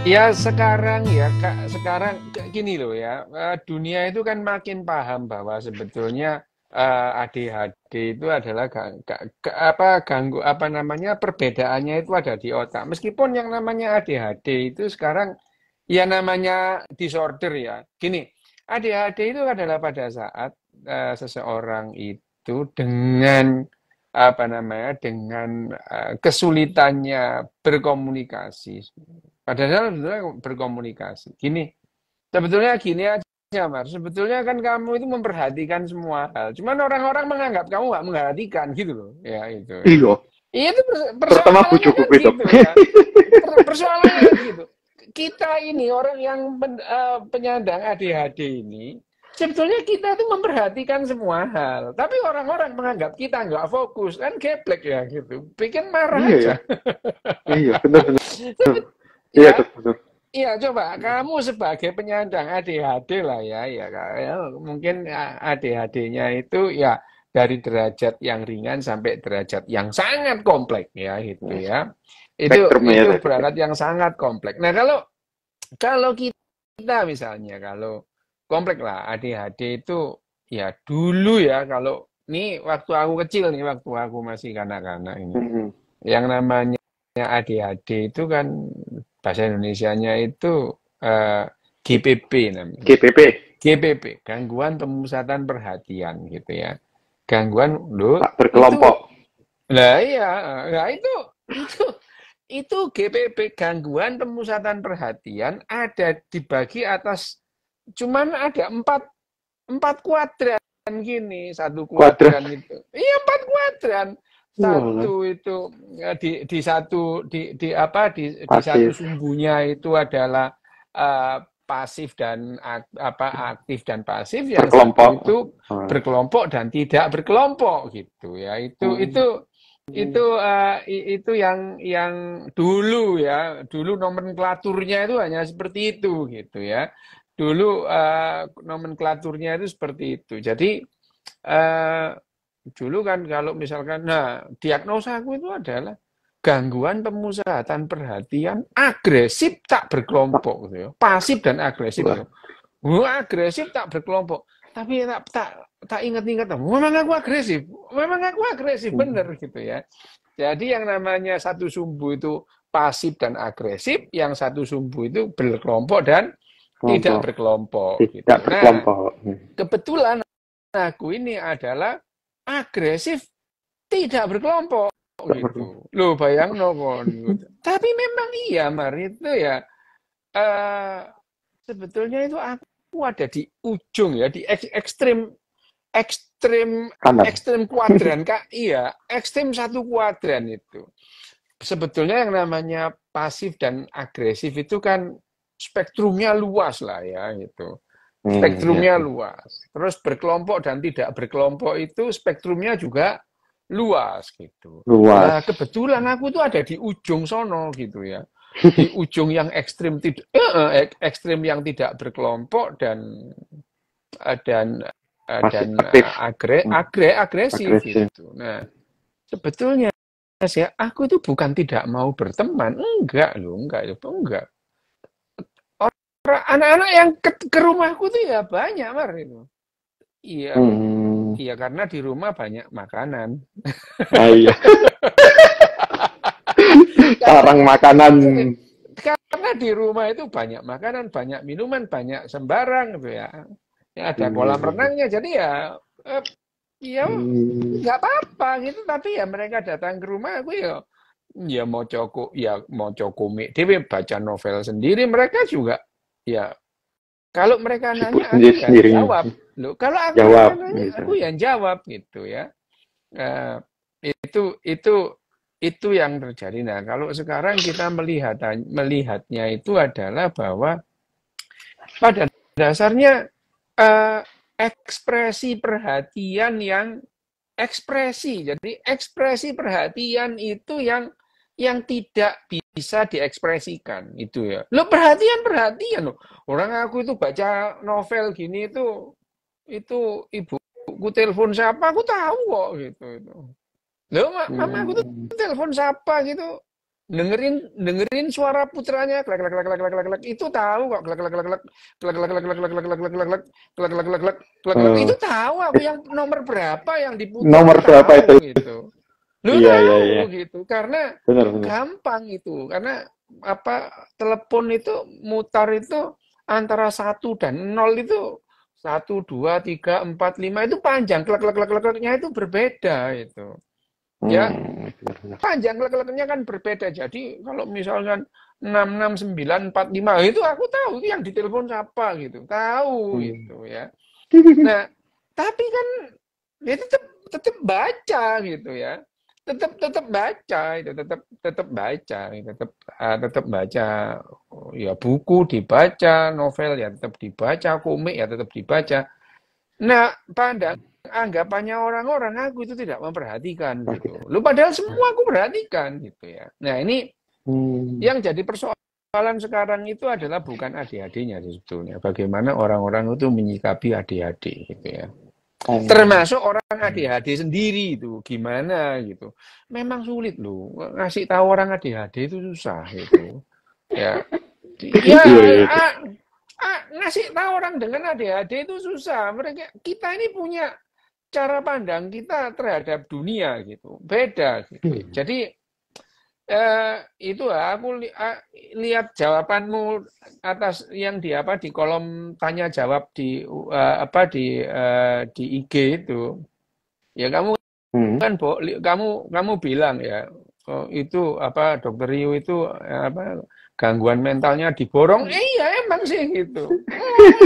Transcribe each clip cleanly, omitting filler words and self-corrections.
Ya sekarang ya Kak, sekarang gini loh ya, dunia itu kan makin paham bahwa sebetulnya ADHD itu adalah ganggu apa namanya perbedaannya itu ada di otak. Meskipun yang namanya ADHD itu sekarang ya namanya disorder ya. Gini, ADHD itu adalah pada saat seseorang itu dengan apa namanya dengan kesulitannya berkomunikasi. Padahal sebetulnya berkomunikasi. Sebetulnya gini aja, Mar. Sebetulnya kan kamu itu memperhatikan semua hal. Cuman orang-orang menganggap kamu nggak memperhatikan gitu loh. Ya itu ya. Iya, Iya itu terutama persoalannya bojoku kan kuwi, Dok. gitu ya. Persoalannya kan gitu. Kita ini orang yang penyandang ADHD ini, sebetulnya kita tuh memperhatikan semua hal. Tapi orang-orang menganggap kita nggak fokus. Kan geblek ya gitu. Bikin marah Iya ya. aja. Iya, benar benar. Iya, Ya, Dok, benar. iya, coba kamu sebagai penyandang ADHD lah ya, ya, ya mungkin ADHD-nya itu ya dari derajat yang ringan sampai derajat yang sangat kompleks ya gitu ya. Spektrumnya ya Itu tadi. berangkat yang sangat kompleks. Nah, kalau kalau kita misalnya kalau kompleks lah ADHD itu ya dulu ya kalau ini waktu aku kecil nih waktu aku masih kanak-kanak ini. Hmm. Yang namanya ADHD itu kan bahasa Indonesianya itu eh, GPP namanya. GPP. GPP, gangguan pemusatan perhatian gitu ya. Gangguan lo Tak itu berkelompok. lah iya, nah itu itu GPP gangguan pemusatan perhatian ada dibagi atas cuman ada empat kuadran gini, satu Kuadrat. kuadran itu. Iya, empat kuadran. Walah, Satu itu di satu di apa di satu pasif. sumbunya itu adalah pasif dan aktif dan pasif, yang satu Berkelompok. itu Oh. berkelompok dan tidak berkelompok gitu ya. Hmm. Itu yang dulu ya, dulu nomenklaturnya itu hanya seperti itu gitu ya. Dulu nomenklaturnya itu seperti itu. Jadi eh, dulu kan kalau misalkan, nah diagnosa aku itu adalah gangguan pemusatan perhatian agresif tak berkelompok gitu ya. Pasif dan agresif Wah. gitu. Agresif tak berkelompok. Tapi tak tak tak ingat-ingat, memang aku agresif Hmm. bener gitu ya. Jadi yang namanya satu sumbu itu pasif dan agresif, yang satu sumbu itu berkelompok dan tidak Kelompok. berkelompok Tidak gitu. Nah, berkelompok. Hmm. kebetulan aku ini adalah agresif tidak berkelompok Tidak berkelompok. gitu. Loh bayang no kon gitu. Tapi memang iya Mar itu ya eh, sebetulnya itu aku ada di ujung ya di ekstrim ekstrim Kanan. ekstrim kuadran Kak. Iya, ekstrim satu kuadran itu. Sebetulnya yang namanya pasif dan agresif itu kan spektrumnya luas lah ya gitu. Hmm, ya. Spektrumnya luas. Terus berkelompok dan tidak berkelompok itu spektrumnya juga luas gitu. Luas. Lah kebetulan aku tuh ada di ujung sono gitu ya. Di ujung yang ekstrim tidak ekstrim yang tidak berkelompok dan Masih aktif. Hmm. agresif Agresif. gitu. Nah, sebetulnya ya aku itu bukan tidak mau berteman, enggak loh, enggak. Anak-anak yang ke rumahku tuh ya banyak Mar itu. Iya, Hmm. iya karena di rumah banyak makanan. Ah, iya. Karena Sarang makanan. karena di rumah itu banyak makanan, banyak minuman, banyak sembarang gitu ya. Ya ada Iya, kolam iya. renangnya, jadi ya eh, ya Hmm. nggak apa-apa gitu. Tapi ya mereka datang ke rumah aku ya mau komik, dia baca novel sendiri. Mereka juga ya kalau mereka Sibuk nanya aku sendiri ya sendiri. jawab. Loh, kalau mereka Jawab. nanya Gitu. aku yang jawab gitu ya. Eh, itu yang terjadi. Nah, kalau sekarang kita melihatnya itu adalah bahwa pada dasarnya eh, ekspresi perhatian yang ekspresi. Jadi ekspresi perhatian itu yang tidak bisa diekspresikan itu ya. Lo perhatian lo. Orang aku itu baca novel gini itu ibuku telepon siapa aku tahu kok gitu itu. Loh, mama aku tuh Hmm. telepon siapa gitu. dengerin suara putranya klek klek klek klek klek klek klek itu tahu kok klek klek klek klek klek klek klek klek klek klek klek klek klek klek klek klek klek klek Oh, itu tahu aku yang nomor berapa yang diputar nomor tuh berapa itu? tahu gitu. Lu Iya, iya, tahu iya. gitu karena Benar, benar. gampang itu karena apa telepon itu mutar itu antara 1 dan 0 itu 1, 2, 3, 4, 5 itu panjang klek klek klek klek kleknya itu berbeda itu ya Benar, benar. panjang klek-kleknya kan berbeda. Jadi kalau misalkan 66945 itu aku tahu itu yang ditelepon siapa gitu. Tahu Hmm. itu ya. Nah, tapi kan ya tetap tetap baca gitu ya. Tetap baca itu tetap baca tetap baca. Oh, ya buku dibaca, novel ya tetap dibaca, komik ya tetap dibaca. Nah, anggapannya orang-orang aku itu tidak memperhatikan gitu. Lu padahal semua aku perhatikan gitu ya. Nah, ini Hmm. yang jadi persoalan sekarang itu adalah bukan adik-adiknya sih sebetulnya. Bagaimana orang-orang itu menyikapi adik-adik gitu ya. Oh. Termasuk orang ADHD sendiri itu gimana gitu. Memang sulit loh. Ngasih tahu orang ADHD itu susah gitu. Ya, ya Iya, iya. ngasih tahu orang dengan ADHD itu susah. Kita ini punya cara pandang kita terhadap dunia gitu beda gitu. Jadi itu aku lihat jawabanmu atas yang di apa di kolom tanya jawab di apa di IG itu ya kamu Hmm. kan kamu bilang ya oh, itu apa dokter Rio itu apa gangguan mentalnya diborong iya emang sih gitu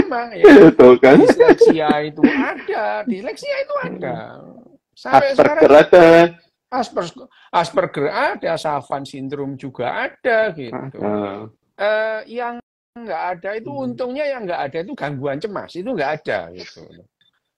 emang ya Itu kan. disleksia itu ada sampai Asperger sekarang ada. Asperger, Asperger ada, Savant syndrome juga ada gitu. Ada. Yang nggak ada itu Hmm. untungnya yang nggak ada itu gangguan cemas itu nggak ada gitu.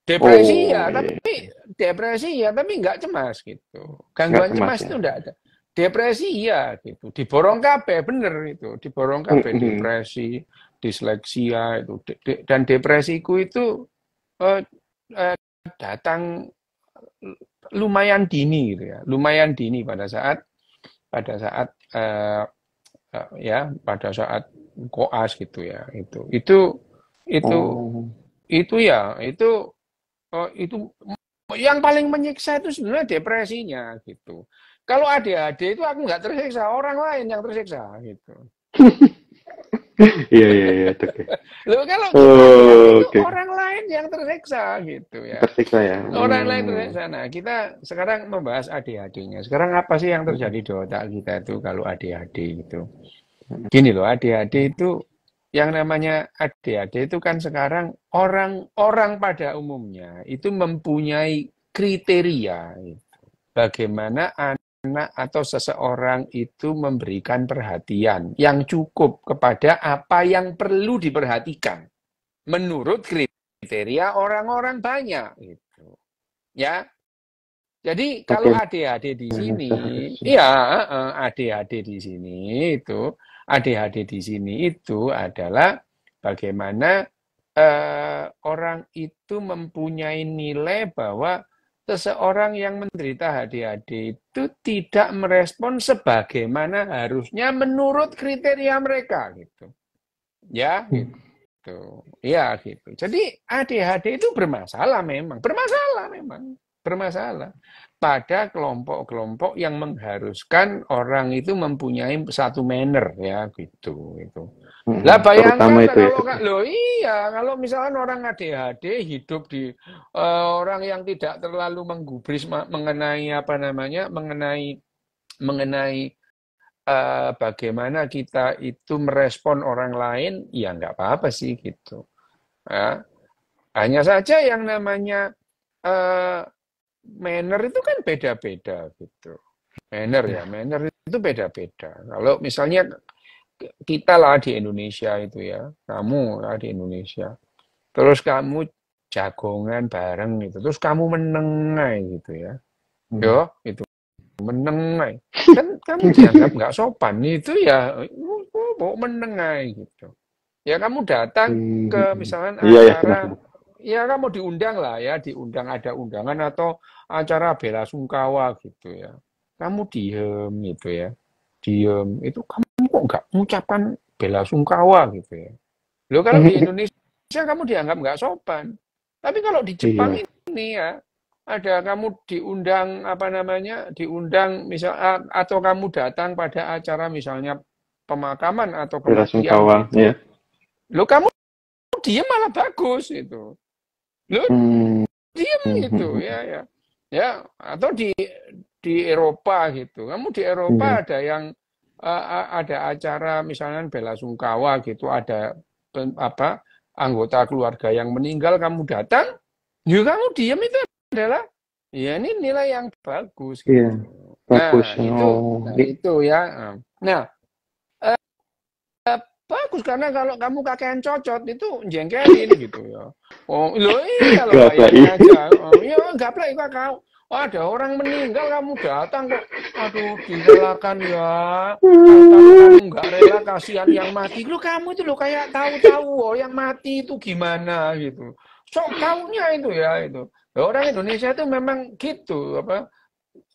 Depresi Oh, ya, iya, iya. tapi nggak cemas gitu. Nggak Gangguan cemas cemas ya. itu nggak ada. Depresi ya gitu. Diborong kabeh bener itu, diborong kabeh Hmm. depresi, disleksia itu dan depresiku itu eh, eh, datang lumayan dini gitu ya, lumayan dini pada saat ya pada saat koas gitu ya itu Oh. itu ya itu yang paling menyiksa itu sebenarnya depresinya gitu. Kalau ADHD itu aku nggak tersiksa, orang lain yang tersiksa gitu. Iya, iya, iya. Oke. Loh kalau kita ADHD Oh, itu oke. orang lain yang tersiksa gitu ya. Tersiksa ya. Orang lain tersiksa. Nah, kita sekarang membahas ADHD-nya. Sekarang apa sih yang terjadi di otak kita itu kalau ADHD itu? Gini loh, ADHD itu yang namanya ADHD itu kan sekarang orang-orang pada umumnya itu mempunyai kriteria bagaimana anak atau seseorang itu memberikan perhatian yang cukup kepada apa yang perlu diperhatikan menurut kriteria orang-orang banyak gitu. Ya. Jadi kalau Oke. ADHD di sini, ya ADHD di sini itu adalah bagaimana orang itu mempunyai nilai bahwa seseorang yang menderita ADHD itu tidak merespon sebagaimana harusnya menurut kriteria mereka gitu. Ya, gitu. Ya, gitu. Jadi ADHD itu bermasalah pada kelompok-kelompok yang mengharuskan orang itu mempunyai satu manner ya gitu itu. Lah Terutama bayangkan itu ya. lo iya kalau misalkan orang ADHD hidup di orang yang tidak terlalu menggubris mengenai apa namanya mengenai bagaimana kita itu merespon orang lain ya nggak apa-apa sih gitu. Ya. Hanya saja yang namanya eh, manner itu kan beda-beda gitu. Manner itu beda-beda. Kalau misalnya kita lah di Indonesia itu ya, kamu lah di Indonesia, terus kamu jagongan bareng gitu, terus kamu menengai gitu ya, Hmm. yo itu menengai, kan kamu dianggap nggak sopan itu ya, mau menengai gitu. Ya kamu datang ke Hmm. misalkan Iya, ya, benar, acara, benar. ya kamu diundang lah ya, ada undangan atau acara bela sungkawa gitu ya. Kamu diem gitu ya. diem. Itu kamu kok nggak mengucapkan bela sungkawa gitu ya. Loh kalau di Indonesia kamu dianggap nggak sopan. Tapi kalau di Jepang Iya. ini ya, ada kamu diundang apa namanya, diundang misal atau kamu datang pada acara misalnya pemakaman atau Bela kematian sungkawa. gitu. Ya. Loh kamu diem malah bagus itu. Loh Hmm. diem gitu ya ya. Ya, atau di Eropa gitu. Kamu di Iya. Eropa ada yang ada acara misalnya bela sungkawa gitu, ada apa anggota keluarga yang meninggal kamu datang, ya kamu diem itu adalah ya ini nilai yang bagus Iya. gitu. Bagus. Oh. Nah itu ya. Nah, bagus karena kalau kamu kakean cocot itu jengkelin gitu ya. Oh, lo iya lo Gapai. bayangin aja. Oh, iya gaplek kok kau. Oh, ada orang meninggal kamu datang kok. Aduh, direlakan ya. Kalau kamu nggak rela kasihan yang mati. Lo kamu itu lo kayak tahu-tahu oh yang mati itu gimana gitu. Sok taunya itu ya itu. Orang Indonesia itu memang gitu apa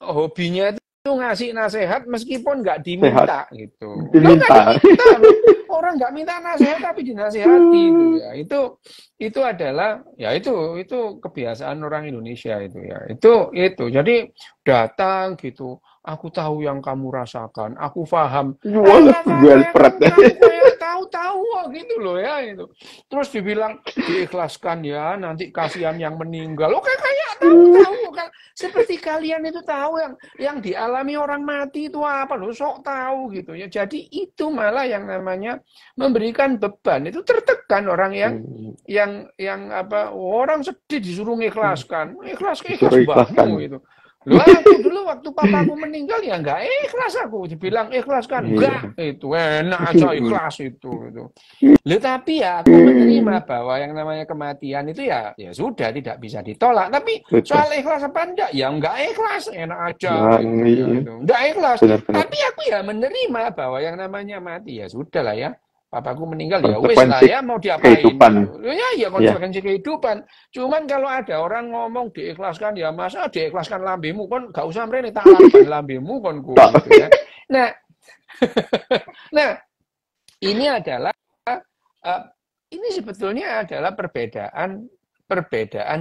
hobinya itu ngasih nasihat meskipun nggak Sehat. diminta gitu. Lo nggak Diminta. diminta lo. Orang nggak minta nasihat tapi dinasihati itu ya. Itu adalah ya itu kebiasaan orang Indonesia itu ya. Itu. Jadi datang gitu. Aku tahu yang kamu rasakan. Aku paham. Wah, jual Kayak berat. kamu kayak tahu-tahu gitu loh ya itu. Terus dibilang diikhlaskan ya. Nanti kasihan yang meninggal. Lo kayak tahu-tahu kan. Seperti kalian itu tahu yang dialami orang mati itu apa loh, sok tahu gitu ya. Jadi itu malah yang namanya memberikan beban, itu tertekan orang yang apa orang sedih disuruh mengikhlaskan, ikhlas Disuruh ikhlaskan. mbahmu itu. Lu aku dulu waktu papaku meninggal ya nggak ikhlas aku dibilang ikhlaskan enggak Iya. itu enak aja ikhlas itu. Loh, tapi ya aku menerima bahwa yang namanya kematian itu ya sudah tidak bisa ditolak. Tapi Betul. soal ikhlas apa enggak? Ya enggak ikhlas, enak aja Nah, gitu ya iya. itu. Enggak ikhlas. Benar-benar. Tapi aku ya menerima bahwa yang namanya mati ya sudah lah ya. Papaku meninggal ya wis lah Konsekuensi ya mau diapain kehidupan. gitu. Ya Ya. konsekuensi kehidupan. Cuman kalau ada orang ngomong diikhlaskan ya masa diikhlaskan lambemu kon gak usah mrene tak lakban lambemu kon ku gitu ya. Nah, nah ini adalah ini sebetulnya adalah perbedaan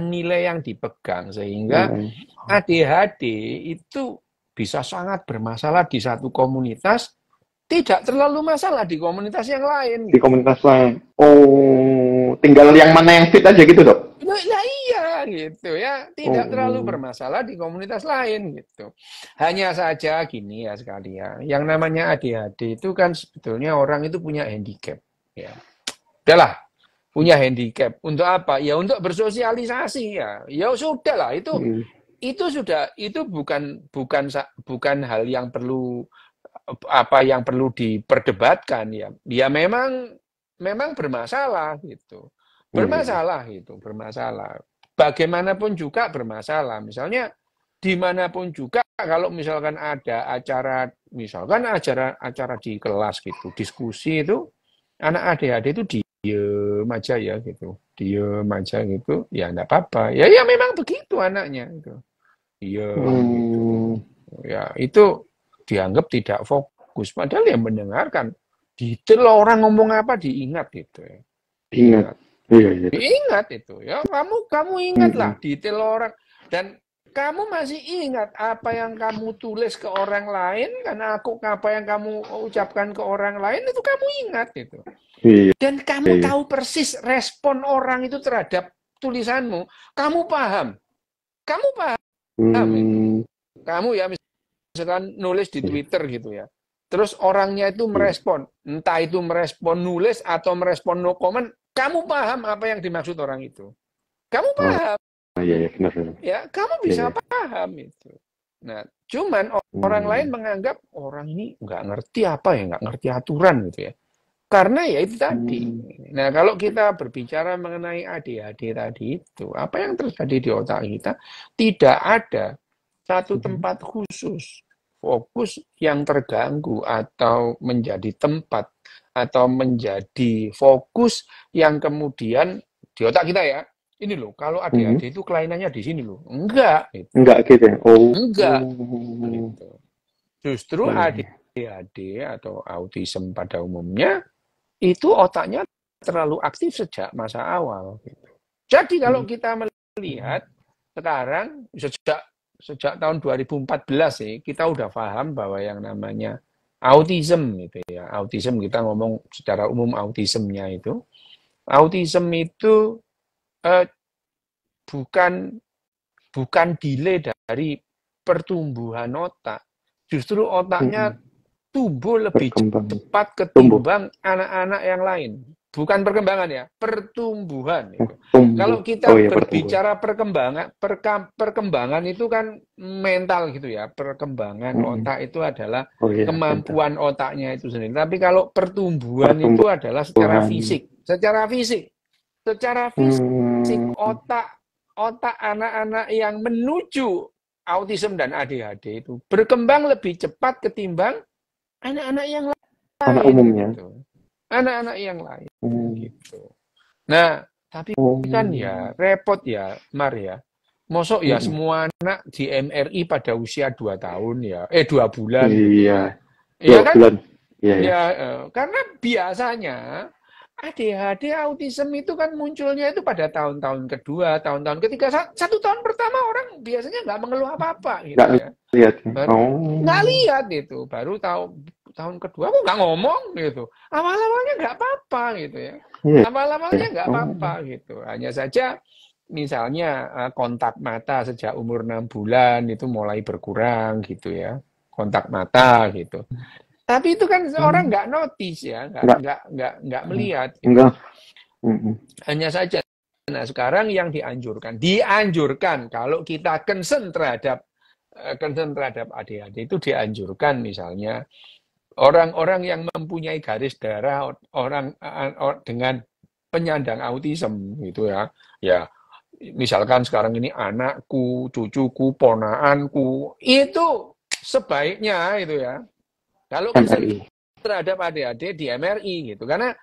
nilai yang dipegang sehingga ADHD itu bisa sangat bermasalah di satu komunitas, tidak terlalu masalah di komunitas yang lain. Di komunitas lain. Oh, tinggal yang mana yang fit aja gitu, Dok? Nah iya gitu ya, tidak terlalu bermasalah di komunitas lain gitu. Hanya saja gini ya sekalian, yang namanya ADHD itu kan sebetulnya orang itu punya handicap ya. Udahlah, punya handicap untuk apa? Ya untuk bersosialisasi ya. Ya sudah lah itu sudah itu bukan hal yang perlu yang perlu diperdebatkan ya. Dia memang bermasalah gitu. Bermasalah. Bagaimanapun juga bermasalah. Misalnya dimanapun juga kalau misalkan ada acara di kelas gitu, diskusi itu anak ADHD itu diem aja ya gitu, ya enggak apa-apa. Ya memang begitu anaknya itu. Gitu. Ya itu dianggap tidak fokus. Padahal yang mendengarkan detail orang ngomong apa diingat gitu ya. Ingat. Iya. Diingat itu ya. Kamu ingatlah detail orang dan kamu masih ingat apa yang kamu tulis ke orang lain karena apa yang kamu ucapkan ke orang lain itu kamu ingat itu. Iya. Dan kamu tahu persis respon orang itu terhadap tulisanmu. Kamu paham itu. Kamu ya misalkan nulis di Twitter gitu ya. Terus orangnya itu merespon. Entah itu merespon nulis atau merespon no comment. Kamu paham apa yang dimaksud orang itu. Kamu paham. Iya, benar. Ya, kamu bisa paham itu. Nah, cuman orang lain menganggap orang ini nggak ngerti nggak ngerti aturan gitu ya. Karena ya itu tadi. Nah, kalau kita berbicara mengenai ADHD tadi itu, apa yang terjadi di otak kita, tidak ada satu tempat khusus, fokus yang terganggu atau menjadi tempat atau menjadi fokus yang kemudian di otak kita ya. Ini loh, kalau ADHD itu kelainannya di sini loh. Enggak. Enggak gitu ya? Enggak. Gitu. Justru ADHD ADHD atau autism pada umumnya, itu otaknya terlalu aktif sejak masa awal. Gitu. Jadi kalau kita melihat sekarang, sejak tahun 2014 sih, kita udah paham bahwa yang namanya autism gitu ya. Autism kita ngomong secara umum autismnya itu. Autism itu eh, bukan bukan delay dari pertumbuhan otak. Justru otaknya tumbuh lebih Berkembang. cepat Tumbuh. ketimbang anak-anak yang lain. Bukan perkembangan ya, pertumbuhan. Itu. Tumbuh. Kalau Oh kita iya, pertumbuhan. berbicara perkembangan itu kan mental gitu ya. Perkembangan otak itu adalah Oh iya, mental. kemampuan otaknya itu sendiri. Tapi kalau pertumbuhan itu adalah secara Pertumbuhan. fisik. Secara fisik otak anak-anak yang menuju autism dan ADHD itu berkembang lebih cepat ketimbang anak-anak yang Anak lain umumnya. gitu. Anak-anak yang lain Hmm. gitu. Nah, tapi Oh. kan ya repot ya, Mar ya. Mosok ya semua anak di MRI pada usia 2 tahun ya, 2 bulan gitu ya. Iya. Iya 2 kan? bulan. Iya, ya. Ya, karena biasanya ADHD, autism itu kan munculnya itu pada tahun-tahun kedua, tahun-tahun ketiga. 1 tahun pertama orang biasanya nggak mengeluh apa-apa gitu Nggak ya. lihat. Baru nggak Oh. lihat itu. Baru tahun kedua aku nggak ngomong gitu. Awal-awalnya nggak apa-apa gitu ya. Iya. Awal-awalnya nggak Oh. apa-apa gitu. Hanya saja misalnya kontak mata sejak umur 6 bulan itu mulai berkurang gitu ya. Kontak mata gitu. Tapi itu kan orang nggak notice ya, Enggak. nggak melihat gitu. Enggak. Hanya saja. Nah sekarang yang dianjurkan kalau kita concern terhadap ADHD itu dianjurkan misalnya orang-orang yang mempunyai garis darah orang dengan penyandang autism gitu ya. Ya, misalkan sekarang ini anakku, cucuku, ponaanku, itu sebaiknya itu ya. Kalau concern MRI. terhadap ADHD di MRI gitu. Karena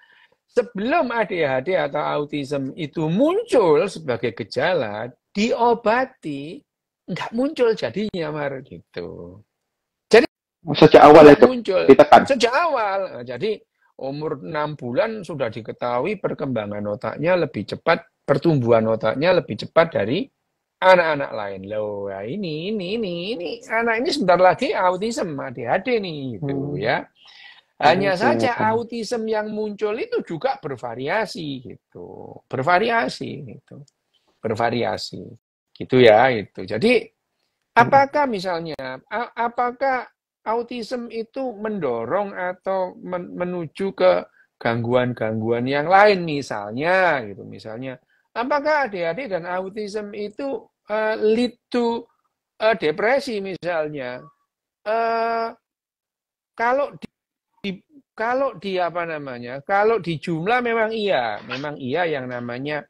sebelum ADHD atau autism itu muncul sebagai gejala, diobati, nggak muncul jadinya, Mar, gitu. Jadi Sejak awal nggak itu muncul ditekan. sejak awal. Nah, jadi umur 6 bulan sudah diketahui perkembangan otaknya lebih cepat, pertumbuhan otaknya lebih cepat dari anak-anak lain. Loh, ya ini anak ini sebentar lagi autism, ADHD nih, gitu ya. Hanya saja Kelihatan. autism yang muncul itu juga bervariasi gitu. Bervariasi gitu. Bervariasi. Gitu ya, itu. Jadi apakah misalnya apakah autism itu mendorong atau menuju ke gangguan-gangguan yang lain misalnya gitu. Misalnya apakah ADHD dan autism itu lead to depresi misalnya? Eh, kalau kalau di apa namanya? Kalau di jumlah memang iya yang namanya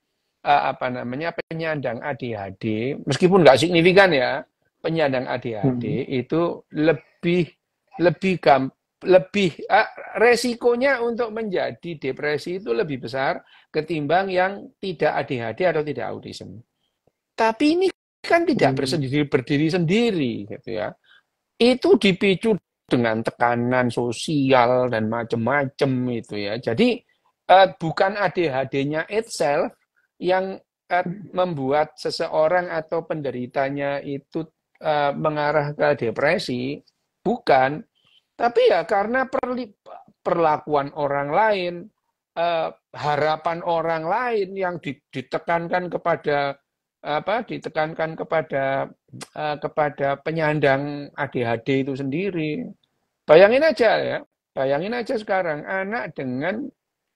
penyandang ADHD, meskipun nggak signifikan ya, penyandang ADHD itu lebih lebih lebih resikonya untuk menjadi depresi itu lebih besar ketimbang yang tidak ADHD atau tidak autism. Tapi ini kan tidak berdiri sendiri gitu ya. Itu dipicu dengan tekanan sosial dan macam-macam itu ya. Jadi bukan ADHD-nya itself yang membuat seseorang atau penderitanya itu mengarah ke depresi, bukan. Tapi ya karena perlakuan orang lain, harapan orang lain yang ditekankan kepada kepada penyandang ADHD itu sendiri. Bayangin aja sekarang anak dengan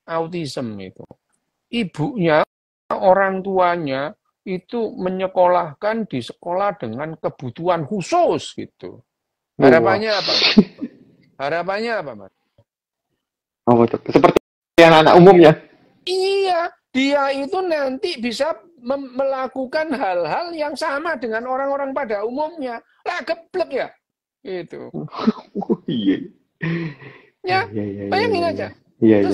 autism itu. Ibunya, orang tuanya itu menyekolahkan di sekolah dengan kebutuhan khusus gitu. Harapannya apa? Harapannya apa, Mas? Oh, seperti anak-anak umumnya. Iya, dia itu nanti bisa melakukan hal-hal yang sama dengan orang-orang pada umumnya. Lah geblek ya. Gitu. Iya. Ya, bayangin aja. Iya.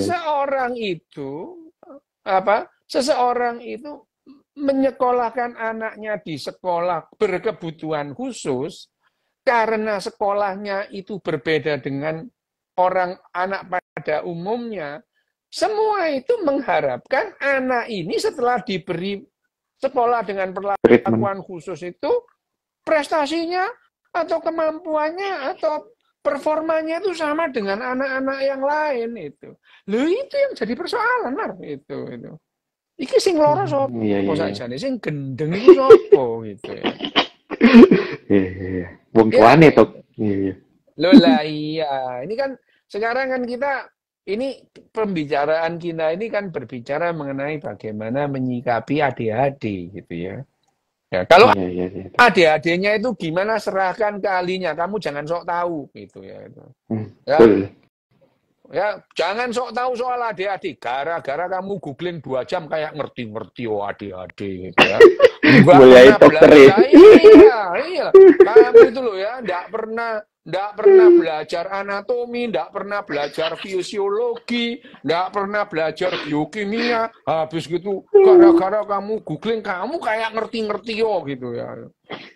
Seseorang itu menyekolahkan anaknya di sekolah berkebutuhan khusus karena sekolahnya itu berbeda dengan anak pada umumnya, semua itu mengharapkan anak ini setelah diberi sekolah dengan treatment. perlakuan khusus itu, prestasinya atau kemampuannya atau performanya itu sama dengan anak-anak yang lain itu. Loh itu yang jadi persoalan, Mar. Itu. Iki sing loro Iya, sapa iya, iya. sakjane, sing gendeng iku sapa gitu ya. Iya, iya, iya. Wong Ya, tuane to. Iya, iya. loh lah iya. Ini kan sekarang kan ini pembicaraan kita ini kan berbicara mengenai bagaimana menyikapi ADHD gitu ya. Ya, kalau Iya, iya, iya. ADHD-nya itu gimana serahkan ke ahlinya, kamu jangan sok tahu gitu ya itu. Ya, Betul. ya, jangan sok tahu soal ADHD. Gara-gara kamu googling 2 jam kayak ngerti-ngerti ADHD gitu ya. Enggak Mulai pernah dokter ya. belajar. Iya. Kamu itu loh ya, enggak pernah belajar anatomi, enggak pernah belajar fisiologi, enggak pernah belajar biokimia. Habis gitu gara-gara kamu googling kamu kayak ngerti-ngerti gitu ya.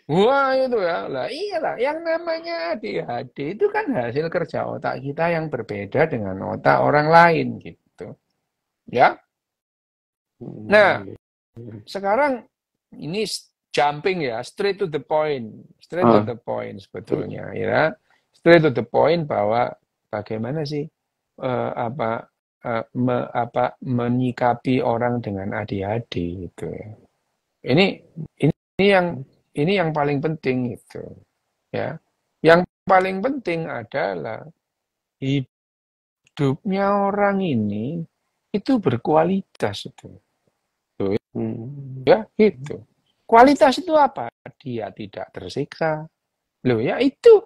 Wah itu ya, lah iyalah yang namanya ADHD itu kan hasil kerja otak kita yang berbeda dengan otak orang lain gitu. Ya, nah sekarang ini jumping ya, straight to Ah, the point sebetulnya ya, straight to the point bahwa bagaimana sih menyikapi orang dengan ADHD gitu ya. Ini yang paling penting itu. Ya, yang paling penting adalah hidupnya orang ini itu berkualitas itu. Tuh, hmm. ya, itu. Kualitas itu apa? Dia tidak tersiksa. Loh ya itu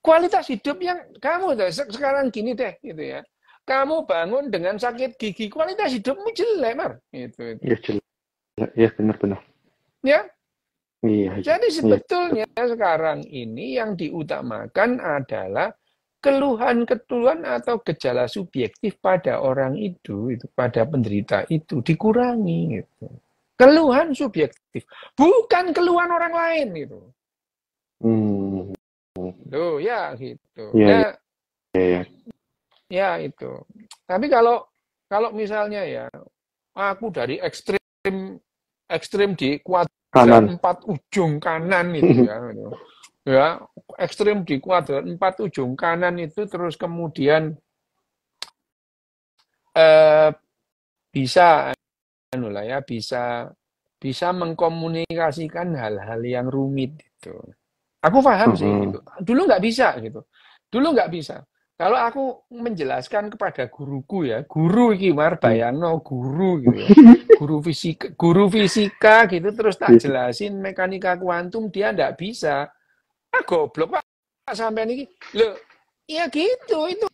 kualitas hidup yang kamu sekarang gini deh gitu ya. Kamu bangun dengan sakit gigi, kualitas hidupmu jelek, Mar. Itu. Iya, jelas. Iya, benar-benar. Ya, Iya, iya. jadi Iya. sebetulnya sekarang ini yang diutamakan adalah keluhan-keluhan atau gejala subjektif pada orang itu pada penderita itu dikurangi gitu. Keluhan subjektif, bukan keluhan orang lain gitu. Hmm. Loh ya gitu. Iya, iya, Nah, iya. ya itu. Tapi kalau misalnya ya aku dari ekstrim di kuadrat Kanan. 4 ujung kanan itu ya. Gitu. Ya, ekstrim di kuadrat 4 ujung kanan itu terus kemudian eh, bisa bisa mengkomunikasikan hal-hal yang rumit gitu. Aku paham sih Heeh. gitu. Dulu nggak bisa gitu. Dulu nggak bisa. Kalau aku menjelaskan kepada guruku ya, guru iki Mar bayangno guru gitu ya. Guru fisika gitu terus tak jelasin mekanika kuantum dia nggak bisa. Ah goblok Pak sampai ini. Loh, ya gitu. Itu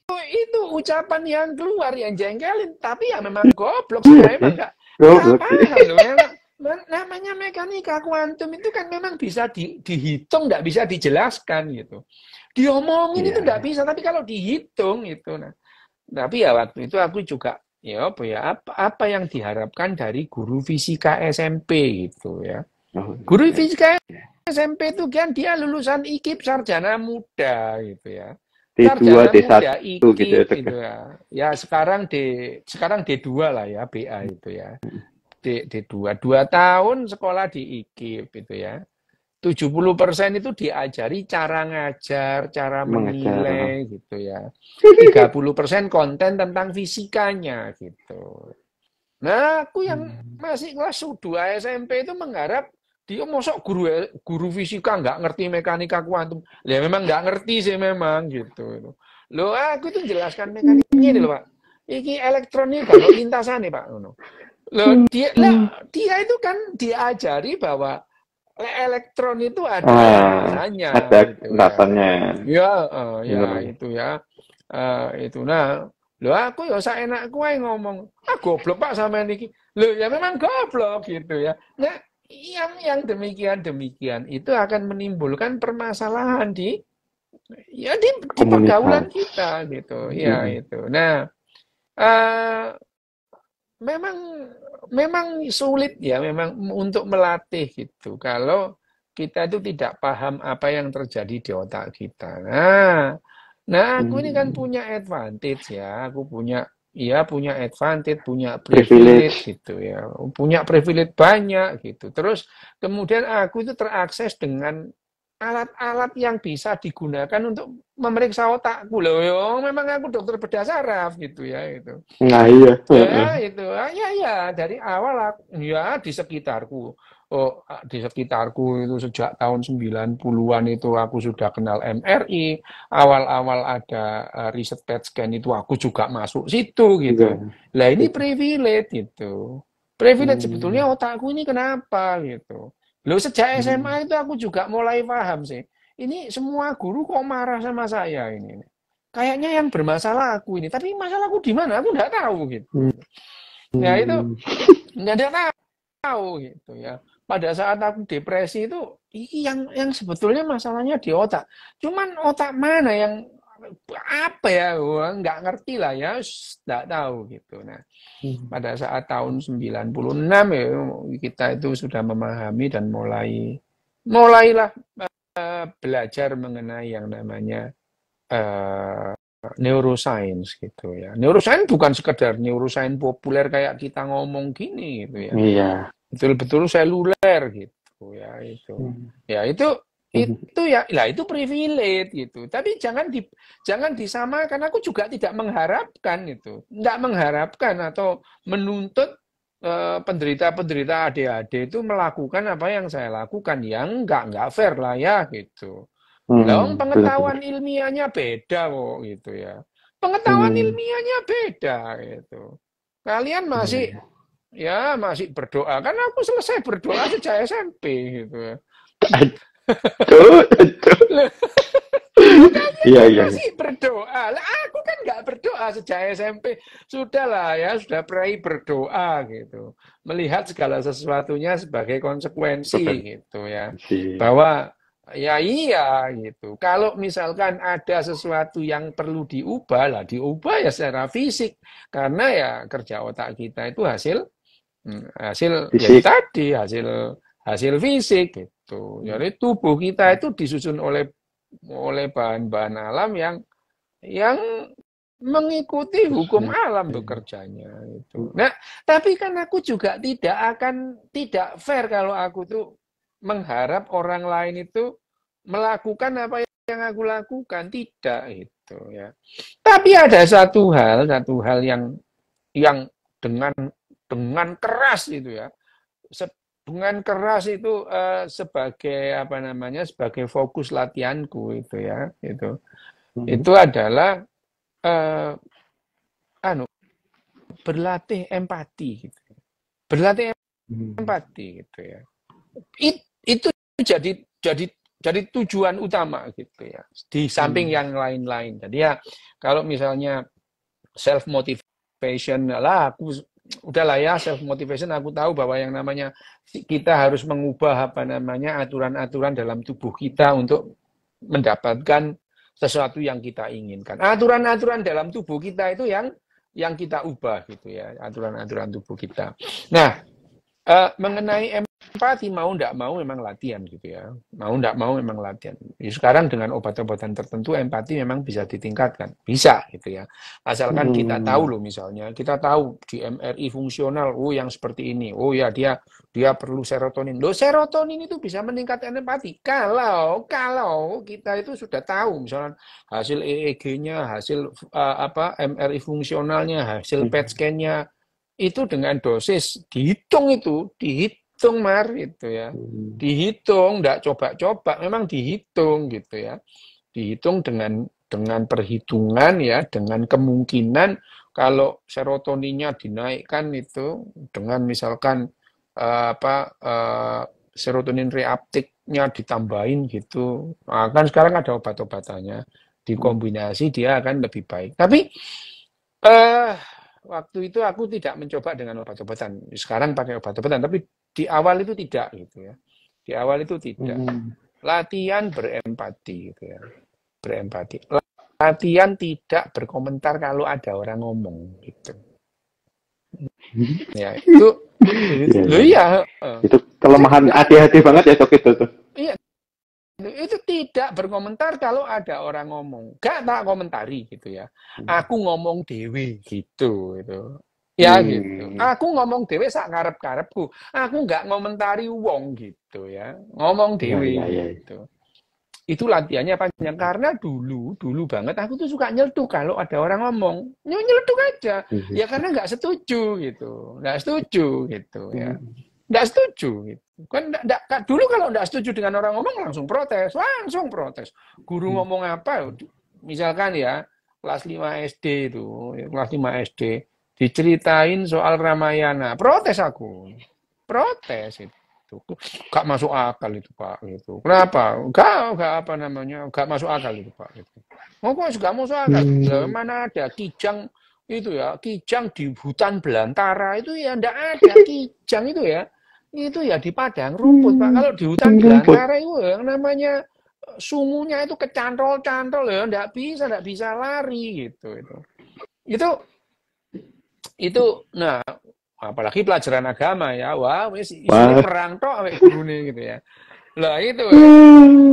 ucapan yang keluar yang jengkelin, tapi ya memang goblok saya memang nggak Goblok. paham loh. Namanya mekanika kuantum itu kan memang bisa dihitung, nggak bisa dijelaskan gitu. Diomongin itu nggak Iya. bisa, tapi kalau dihitung itu, nah, tapi ya waktu itu aku juga ya apa yang diharapkan dari guru fisika SMP gitu ya. Oh, Guru iya, fisika iya. SMP itu kan dia lulusan IKIP sarjana muda gitu ya. D2, Sarjana muda D1 gitu ya, IKIP Dok. itu ya. Ya sekarang D2 lah ya BA itu ya. D2 2 tahun sekolah di IKIP itu ya. 70% itu diajari cara ngajar, cara Mengajar. menilai gitu ya. 30% konten tentang fisikanya gitu. Nah, aku yang masih kelas 2 SMP itu mengharap dia mosok guru fisika nggak ngerti mekanika kuantum. Ya memang nggak ngerti sih memang gitu. Loh, aku itu jelaskan mekanik ini loh, Pak. Iki elektron ini kalau lintasan nih, Pak. Loh, dia itu kan diajari bahwa elektron itu ada Ah, lintasannya ada gitu ya. rasanya. Ya, ya Bener. itu ya. Itu nah, lho aku ya saenakku ae ngomong, ah goblok Pak sama niki. Lho ya memang goblok gitu ya. Nah, yang demikian itu akan menimbulkan permasalahan di pergaulan Komunitas. kita gitu. Ya Mm-mm. itu. Nah, eh memang memang sulit ya memang untuk melatih gitu. Kalau kita itu tidak paham apa yang terjadi di otak kita. Nah, aku ini kan punya advantage ya, aku punya advantage, punya privilege Privilege. gitu ya, punya privilege banyak gitu. Terus kemudian aku itu terakses dengan alat-alat yang bisa digunakan untuk memeriksa otakku loh. Yo, memang aku dokter bedah saraf gitu ya itu. Nah, iya. Heeh. Ya itu, ya dari awal ya di sekitarku. Oh, di sekitarku itu sejak tahun 90-an itu aku sudah kenal MRI. Awal-awal ada riset PET scan itu aku juga masuk situ Juga. gitu. Lah ini privilege gitu. Privilege sebetulnya Hmm. otakku ini kenapa gitu. Loh sejak Hmm. SMA itu aku juga mulai paham sih. Ini semua guru kok marah sama saya ini. Kayaknya yang bermasalah aku ini, tapi masalahku di mana? Aku nggak tahu gitu. Ya itu Hmm. nggak ada tahu gitu ya. Pada saat aku depresi itu yang sebetulnya masalahnya di otak. Cuman otak mana yang apa ya? Wah, nggak ngerti lah ya, nggak tahu gitu. Nah, pada saat tahun 96 ya kita itu sudah memahami dan mulailah belajar mengenai yang namanya eh, neuroscience gitu ya. Neuroscience bukan sekedar neuroscience populer kayak kita ngomong gini gitu ya. Iya. Betul-betul seluler gitu ya itu. Hmm. Ya itu ya lah itu privilege gitu. Tapi jangan disamakan. Aku juga tidak mengharapkan itu. Tidak mengharapkan atau menuntut penderita-penderita ADHD itu melakukan apa yang saya lakukan yang enggak fair lah ya gitu. Lah, Benar-benar. pengetahuan ilmiahnya beda kok gitu ya. Pengetahuan Hmm. ilmiahnya beda gitu. Kalian Iya, masih iya. masih berdoa. Kan aku selesai berdoa sejak SMP gitu ya. Aduh, aduh. Loh, kalian Iya, kan iya, iya. masih berdoa. Lah aku kan nggak berdoa sejak SMP. Sudahlah ya, sudah pernah berdoa gitu. Melihat segala sesuatunya sebagai konsekuensi Bukan gitu ya. sih. Bahwa ya iya gitu. Kalau misalkan ada sesuatu yang perlu diubah lah, diubah ya secara fisik. Karena ya kerja otak kita itu hasil ya itu Fisik. tadi hasil hasil fisik gitu. Jadi tubuh kita itu disusun oleh bahan-bahan alam yang mengikuti hukum alam bekerjanya itu. Nah, tapi kan aku juga tidak fair kalau aku tuh mengharap orang lain itu melakukan apa yang aku lakukan, tidak itu ya. Tapi ada satu hal yang dengan keras itu ya. Dengan keras itu sebagai apa namanya? Sebagai fokus latihanku itu ya, itu. Hmm. Itu adalah eh, anu berlatih empati gitu. Berlatih Hmm. empati gitu ya. Itu jadi jadi tujuan utama gitu ya. Di samping Hmm. yang lain-lain. Jadi ya kalau misalnya self motivation lah aku udahlah ya self motivation aku tahu bahwa yang namanya kita harus mengubah apa namanya aturan-aturan dalam tubuh kita untuk mendapatkan sesuatu yang kita inginkan. Aturan-aturan dalam tubuh kita itu yang kita ubah gitu ya, aturan-aturan tubuh kita. Nah, mengenai empati mau tidak mau memang latihan gitu ya. Mau tidak mau memang latihan. Ya, sekarang dengan obat-obatan tertentu empati memang bisa ditingkatkan. Bisa gitu ya. Asalkan kita tahu Hmm. loh misalnya, kita tahu di MRI fungsional, oh yang seperti ini. Oh ya dia perlu serotonin. Loh serotonin itu bisa meningkatkan empati. Kalau kita itu sudah tahu misalnya hasil EEG-nya, hasil apa MRI fungsionalnya, hasil PET scan-nya itu dengan dosis dihitung Mar itu ya, Hmm. dihitung, enggak coba-coba, memang dihitung gitu ya, dihitung dengan perhitungan ya, dengan kemungkinan kalau serotoninnya dinaikkan itu dengan misalkan apa serotonin reuptake-nya ditambahin gitu, nah, kan sekarang ada obat-obatannya, dikombinasi dia akan lebih baik. Tapi eh waktu itu aku tidak mencoba dengan obat-obatan. Sekarang pakai obat-obatan, tapi di awal itu tidak gitu ya. Di awal itu tidak. Hmm. Latihan berempati gitu ya. Berempati. Latihan tidak berkomentar kalau ada orang ngomong gitu. Ya, itu Iya, Loh iya, iya. iya, heeh. Itu Saya kelemahan nggak, hati-hati banget ya dok itu tuh. iya, itu tidak berkomentar kalau ada orang ngomong. Gak tak komentari gitu ya. Aku ngomong dewe gitu itu. Ya gitu. Hmm. Aku ngomong dewe sak karep-karepku. Aku nggak ngomentari wong gitu ya. Ngomong Iya, dewe iya, iya. gitu. Itu latihannya panjang karena dulu banget aku tuh suka nyeletuk kalau ada orang ngomong. Nyeletuk aja. Mhm. Ya karena nggak setuju gitu. Nggak setuju gitu ya. Hmm. Nggak setuju gitu. Kan dulu kalau nggak setuju dengan orang ngomong langsung protes. Guru ngomong apa? Misalkan ya kelas 5 SD itu, kelas 5 SD diceritain soal Ramayana, protes aku. Protes itu. Gak masuk akal itu Pak gitu. Kenapa? Gak apa namanya? Gak masuk akal itu Pak gitu. Oh kok gak masuk akal? Lah Hmm. mana ada kijang itu ya, kijang di hutan belantara itu ya ndak ada kijang itu ya di padang rumput Pak. Kalau di hutan Rumput. belantara itu yang namanya sungunya itu kecantol-cantol ya ndak bisa lari gitu itu itu nah apalagi pelajaran agama ya wah wis isine Wah. perang tok awake gurune gitu ya lah itu ya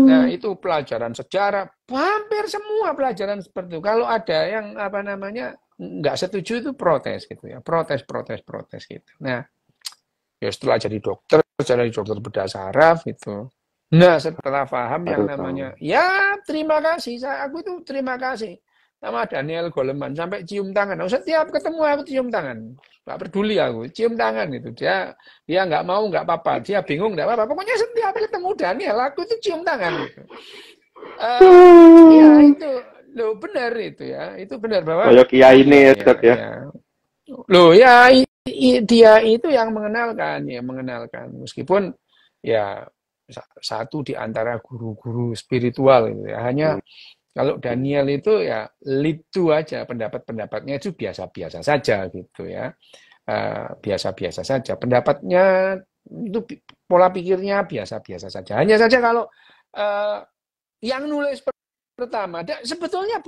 nah itu pelajaran sejarah hampir semua pelajaran seperti itu kalau ada yang apa namanya nggak setuju itu protes gitu ya protes gitu nah ya setelah jadi dokter bedah saraf gitu. Nah, setelah paham yang Baru tahu. namanya, ya terima kasih, aku itu terima kasih sama Daniel Goleman sampai cium tangan. Nah, setiap ketemu aku cium tangan, nggak peduli aku, cium tangan itu dia nggak mau nggak apa-apa, dia bingung nggak apa-apa. Pokoknya setiap ketemu Daniel aku itu cium tangan gitu. Eh, ya itu lo benar itu ya, itu benar bahwa Kayak kiai ini ya ya ya dok ya. ya loh ya dia itu yang mengenalkan ya mengenalkan meskipun ya satu di antara guru-guru spiritual gitu ya. Hanya Hmm. kalau Daniel itu ya litu aja pendapat-pendapatnya itu biasa-biasa saja gitu ya. Biasa-biasa saja. Pendapatnya itu pola pikirnya biasa-biasa saja. Hanya saja kalau eh, yang nulis pertama, sebetulnya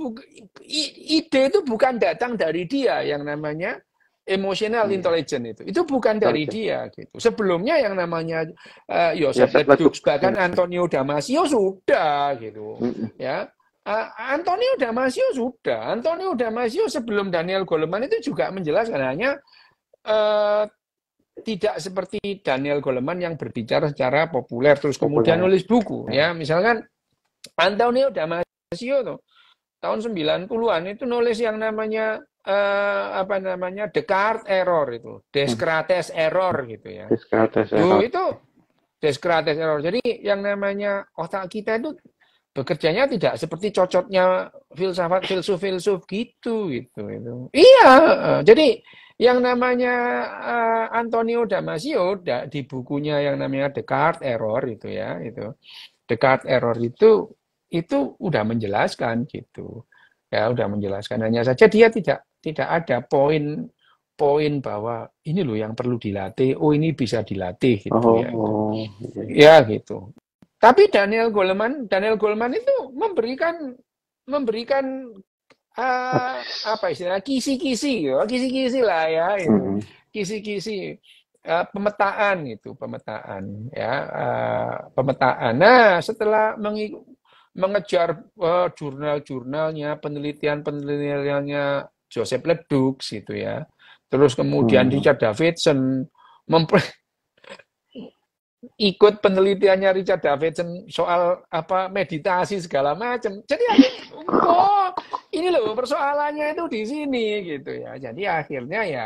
ide itu bukan datang dari dia yang namanya emotional Iya. intelligence itu bukan dari Intelijen. dia gitu. Sebelumnya yang namanya Ya Joseph saya leduk. Ledux bahkan Antonio Damasio sudah gitu Hmm. ya. Antonio Damasio sebelum Daniel Goleman itu juga menjelaskan hanya uh, tidak seperti Daniel Goleman yang berbicara secara populer terus kemudian Populer. nulis buku ya. Misalkan Antonio Damasio tuh tahun 90-an itu nulis yang namanya apa namanya Descartes error itu, Hmm. Descartes error gitu ya. Diskrates Loh error. itu Descartes error. Jadi yang namanya otak kita itu bekerjanya tidak seperti cocotnya filsuf-filsuf gitu. Iya, jadi yang namanya Antonio Damasio di bukunya yang namanya Descartes error itu ya, itu Descartes error itu udah menjelaskan gitu. Ya, udah menjelaskan hanya saja dia tidak ada poin bahwa ini loh yang perlu dilatih, oh ini bisa dilatih gitu ya itu. Oh. Iya. Ya gitu. Tapi Daniel Goleman itu memberikan apa istilahnya kisi-kisi ya, kisi-kisi lah ya itu. Hmm. Kisi-kisi pemetaan itu, pemetaan ya, pemetaan. Nah, setelah mengejar jurnal-jurnalnya, penelitian-penelitiannya Joseph Ledux gitu ya. Terus kemudian Hmm. Richard Davidson ikut penelitiannya Richard Davidson soal apa meditasi segala macam. Jadi aku, oh ini loh persoalannya itu di sini gitu ya. Jadi akhirnya ya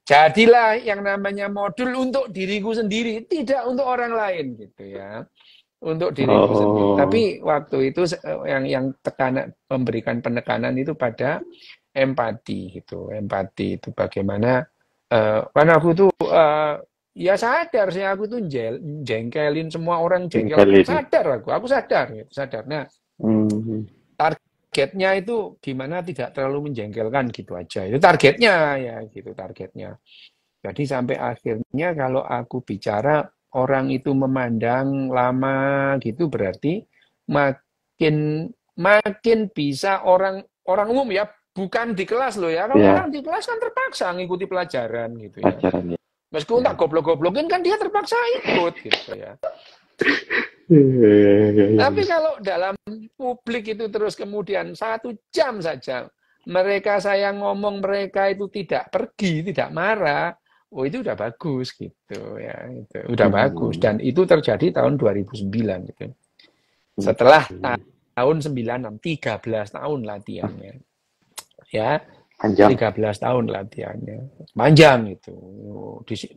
jadilah yang namanya modul untuk diriku sendiri, tidak untuk orang lain gitu ya. Untuk diriku sendiri. Oh. Tapi waktu itu yang tekanan memberikan penekanan itu pada empati gitu. Empati itu bagaimana karena aku tuh ya sadar sih aku tuh jengkelin semua orang jengkel Tinggalin. sadar aku sadar gitu, sadar. Nah, Hmm. targetnya itu gimana tidak terlalu menjengkelkan gitu aja. Itu targetnya ya gitu targetnya. Jadi sampai akhirnya kalau aku bicara orang itu memandang lama gitu berarti makin makin bisa orang orang umum ya bukan di kelas loh ya. Kalau Ya, orang di kelas kan terpaksa ngikuti pelajaran gitu ya. pelajaran ya. Meskipun tak goblok-goblokin kan dia terpaksa ikut gitu ya. Tapi kalau dalam publik itu terus kemudian 1 jam saja saya ngomong mereka itu tidak pergi, tidak marah, oh itu udah bagus gitu ya, itu udah bagus dan itu terjadi tahun 2009 gitu. Setelah tahun 96, 13 tahun latihannya. Ya, Panjang. 13 tahun latihannya. Panjang itu.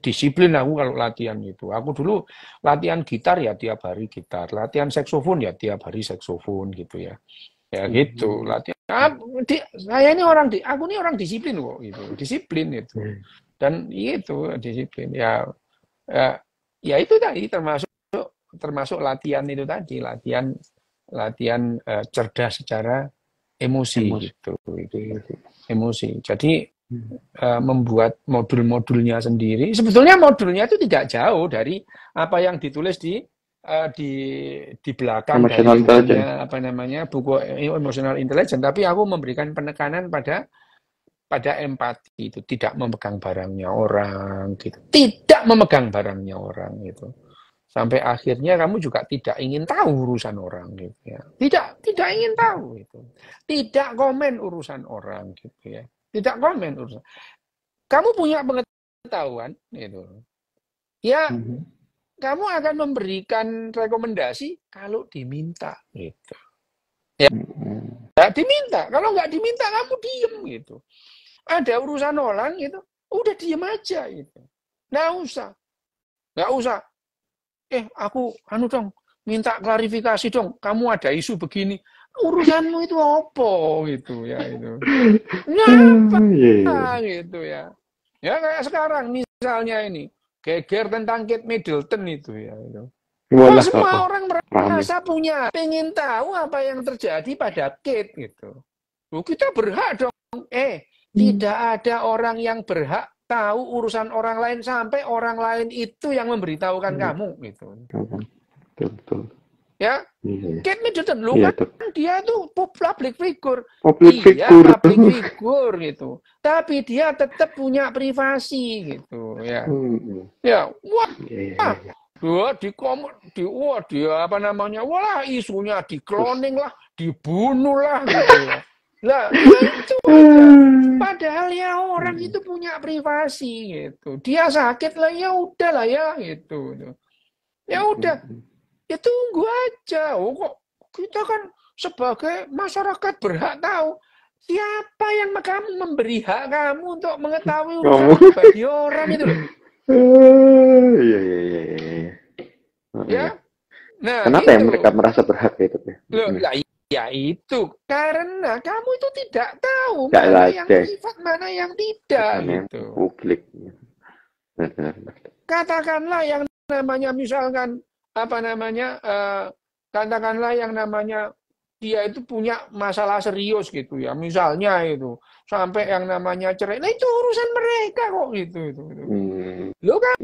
Disiplin aku kalau latihan itu. Aku dulu latihan gitar ya tiap hari gitar. Latihan saksofon ya tiap hari saksofon gitu ya. Ya gitu. Latihan. Saya ini aku ini orang disiplin kok gitu. Disiplin itu. Dan itu disiplin. Ya itu tadi termasuk latihan itu tadi. Latihan cerdas secara emosi gitu. Emosi. Jadi membuat modul-modulnya sendiri. Sebetulnya modulnya itu tidak jauh dari apa yang ditulis di belakang dari bukunya apa namanya buku Emotional Intelligence. Tapi aku memberikan penekanan pada empati itu, tidak memegang barangnya orang gitu. Tidak memegang barangnya orang gitu. Sampai akhirnya kamu juga tidak ingin tahu urusan orang gitu ya. Tidak ingin tahu itu. Tidak komen urusan orang gitu ya. Tidak komen urusan. Kamu punya pengetahuan gitu. Ya, kamu akan memberikan rekomendasi kalau diminta gitu. Ya, diminta. Kalau nggak diminta kamu diem gitu. Ada urusan orang gitu, udah diem aja gitu. Nggak usah. Aku dong, minta klarifikasi dong. Kamu ada isu begini, urusanmu itu apa gitu ya itu. Ngapa gitu ya. Ya kayak sekarang misalnya ini geger tentang Kate Middleton itu ya itu. Semua orang merasa pengen tahu apa yang terjadi pada Kate gitu. Kita berhak dong. Tidak ada orang yang berhak tahu urusan orang lain sampai orang lain itu yang memberitahukan kamu gitu. Betul. Ya, Kate Middleton kan dia tuh public figure. Public figure gitu. Tapi dia tetap punya privasi gitu ya. Ya, dia apa namanya? Wah, isunya di-cloning lah, dibunuh lah gitu ya. Lah, itu aja. Padahal ya orang itu punya privasi gitu. Dia sakit lah ya udah lah ya gitu. Ya udah. Ya tunggu aja. Kok kita kan sebagai masyarakat berhak tahu siapa yang kamu memberi hak kamu untuk mengetahui urusan pribadi orang itu loh. Iya. Ya. Nah, kenapa ya mereka merasa berhak itu? Ya itu karena kamu itu tidak tahu mana yang privat, mana yang tidak gitu. Publik. Katakanlah yang namanya misalkan apa namanya katakanlah yang namanya dia itu punya masalah serius gitu ya, misalnya itu sampai yang namanya cerai. Nah itu urusan mereka kok gitu. Lo kan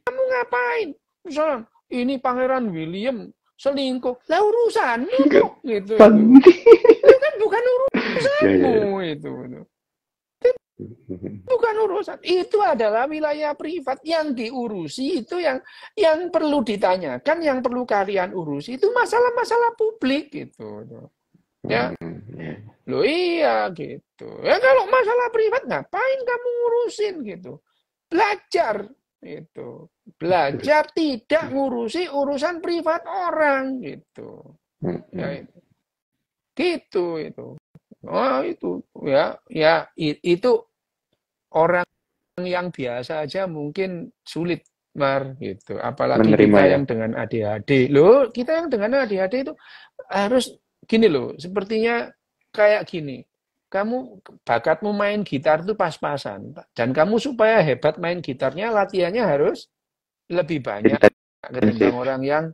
kamu ngapain? Misalnya ini Pangeran William selingkuh, lah urusanmu kok gitu. Itu kan bukan urusanmu itu. Bukan urusan. Itu adalah wilayah privat yang diurusi itu yang perlu ditanyakan, yang perlu kalian urusi itu masalah-masalah publik gitu. Ya. Loh iya gitu. Ya kalau masalah privat ngapain kamu ngurusin gitu. Belajar itu. Belajar tidak ngurusi urusan privat orang gitu. Ya, gitu itu. Oh itu ya itu orang yang biasa aja mungkin sulit gitu. Apalagi menerima kita yang dengan ADHD. Loh, kita yang dengan ADHD itu harus gini loh, sepertinya kayak gini. Kamu bakatmu main gitar itu pas-pasan dan kamu supaya hebat main gitarnya latihannya harus lebih banyak ketimbang orang yang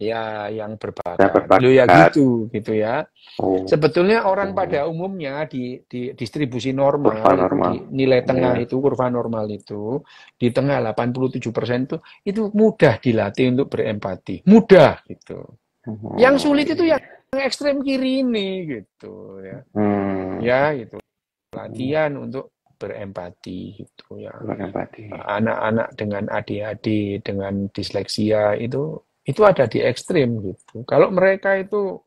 yang berbakat. Loh ya gitu ya. Sebetulnya orang pada umumnya di distribusi normal, di nilai tengah itu, kurva normal itu, di tengah 87% itu mudah dilatih untuk berempati. Mudah gitu. Yang sulit itu yang ekstrem kiri ini gitu ya. Ya gitu. latihan untuk berempati gitu ya. Empati. Anak-anak dengan ADHD, dengan disleksia itu ada di ekstrim gitu. Kalau mereka itu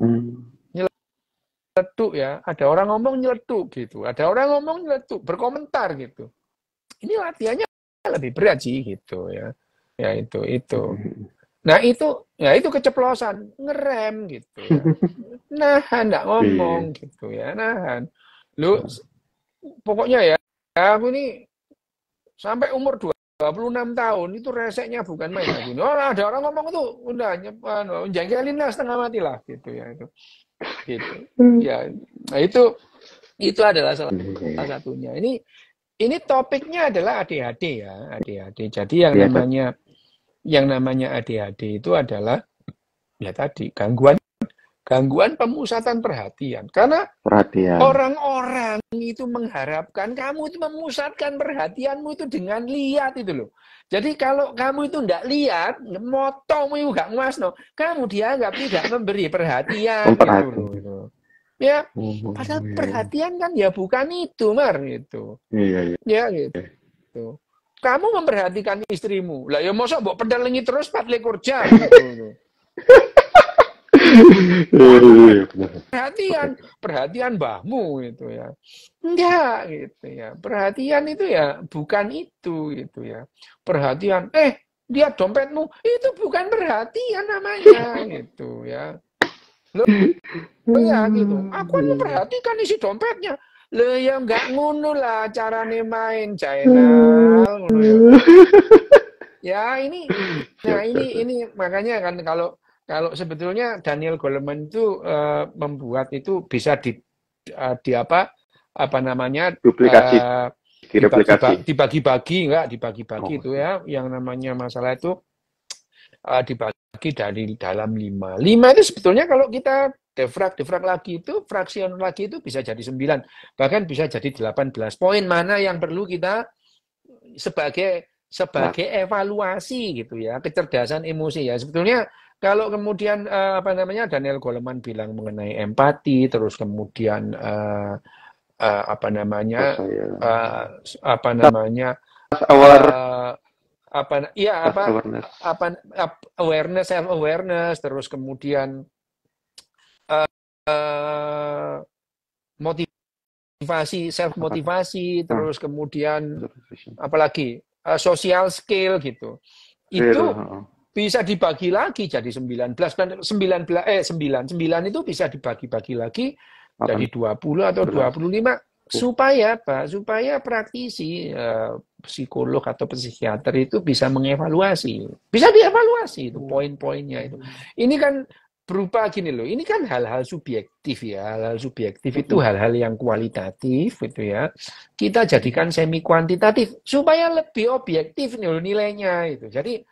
nyeletuk ya, ada orang ngomong nyeletuk gitu, ada orang ngomong nyeletuk, berkomentar gitu. Ini latihannya lebih berat sih gitu ya. Ya itu. Nah itu keceplosan, ngerem gitu ya. Nahan, nggak ngomong gitu ya, nahan. Lu pokoknya ya, aku ini sampai umur 26 tahun itu reseknya bukan main lagi. Oh, ada orang ngomong tuh udah jengkelin lah setengah mati lah gitu ya itu. Gitu. Ya, nah itu adalah salah satunya. Ini topiknya adalah ADHD ya, ADHD. Jadi yang namanya ADHD itu adalah ya tadi gangguan pemusatan perhatian. Karena orang-orang itu mengharapkan kamu itu memusatkan perhatianmu itu dengan lihat itu loh. Jadi kalau kamu itu tidak lihat, motomu itu gak nguasno, kamu dianggap tidak memberi perhatian gitu loh. Ya, padahal perhatian kan ya bukan itu, Mar, gitu. Ya gitu. Kamu memperhatikan istrimu. Lah ya mosok mbok pendelengi terus 24 jam gitu. Perhatian mbahmu gitu ya. Enggak gitu ya. Perhatian itu ya bukan itu gitu ya. Perhatian, lihat dompetmu, itu bukan perhatian namanya gitu ya. Loh ya gitu. Aku kan memperhatikan isi dompetnya. Loh ya enggak ngono lah carane main channel ngono ya. Ya ini makanya kan kalau sebetulnya Daniel Goleman itu membuat itu bisa dibagi-bagi itu ya, yang namanya masalah itu dibagi dari dalam 5 itu sebetulnya kalau kita defrag lagi itu fraksion lagi itu bisa jadi 9, bahkan bisa jadi 18 poin mana yang perlu kita sebagai evaluasi gitu ya, kecerdasan emosi ya. Sebetulnya kalau kemudian Daniel Goleman bilang mengenai empati, terus kemudian awareness, self awareness, terus kemudian motivasi, self motivasi, terus kemudian apalagi social skill gitu. Itu bisa dibagi lagi jadi 19 dan 9 itu bisa dibagi-bagi lagi jadi 20 atau 25 supaya praktisi psikolog atau psikiater itu bisa mengevaluasi, bisa dievaluasi itu poin-poinnya itu. Ini kan berupa gini loh, ini kan hal-hal subjektif ya, hal-hal subjektif itu hal-hal yang kualitatif gitu ya, kita jadikan semi kuantitatif supaya lebih objektif nih nilainya itu. Jadi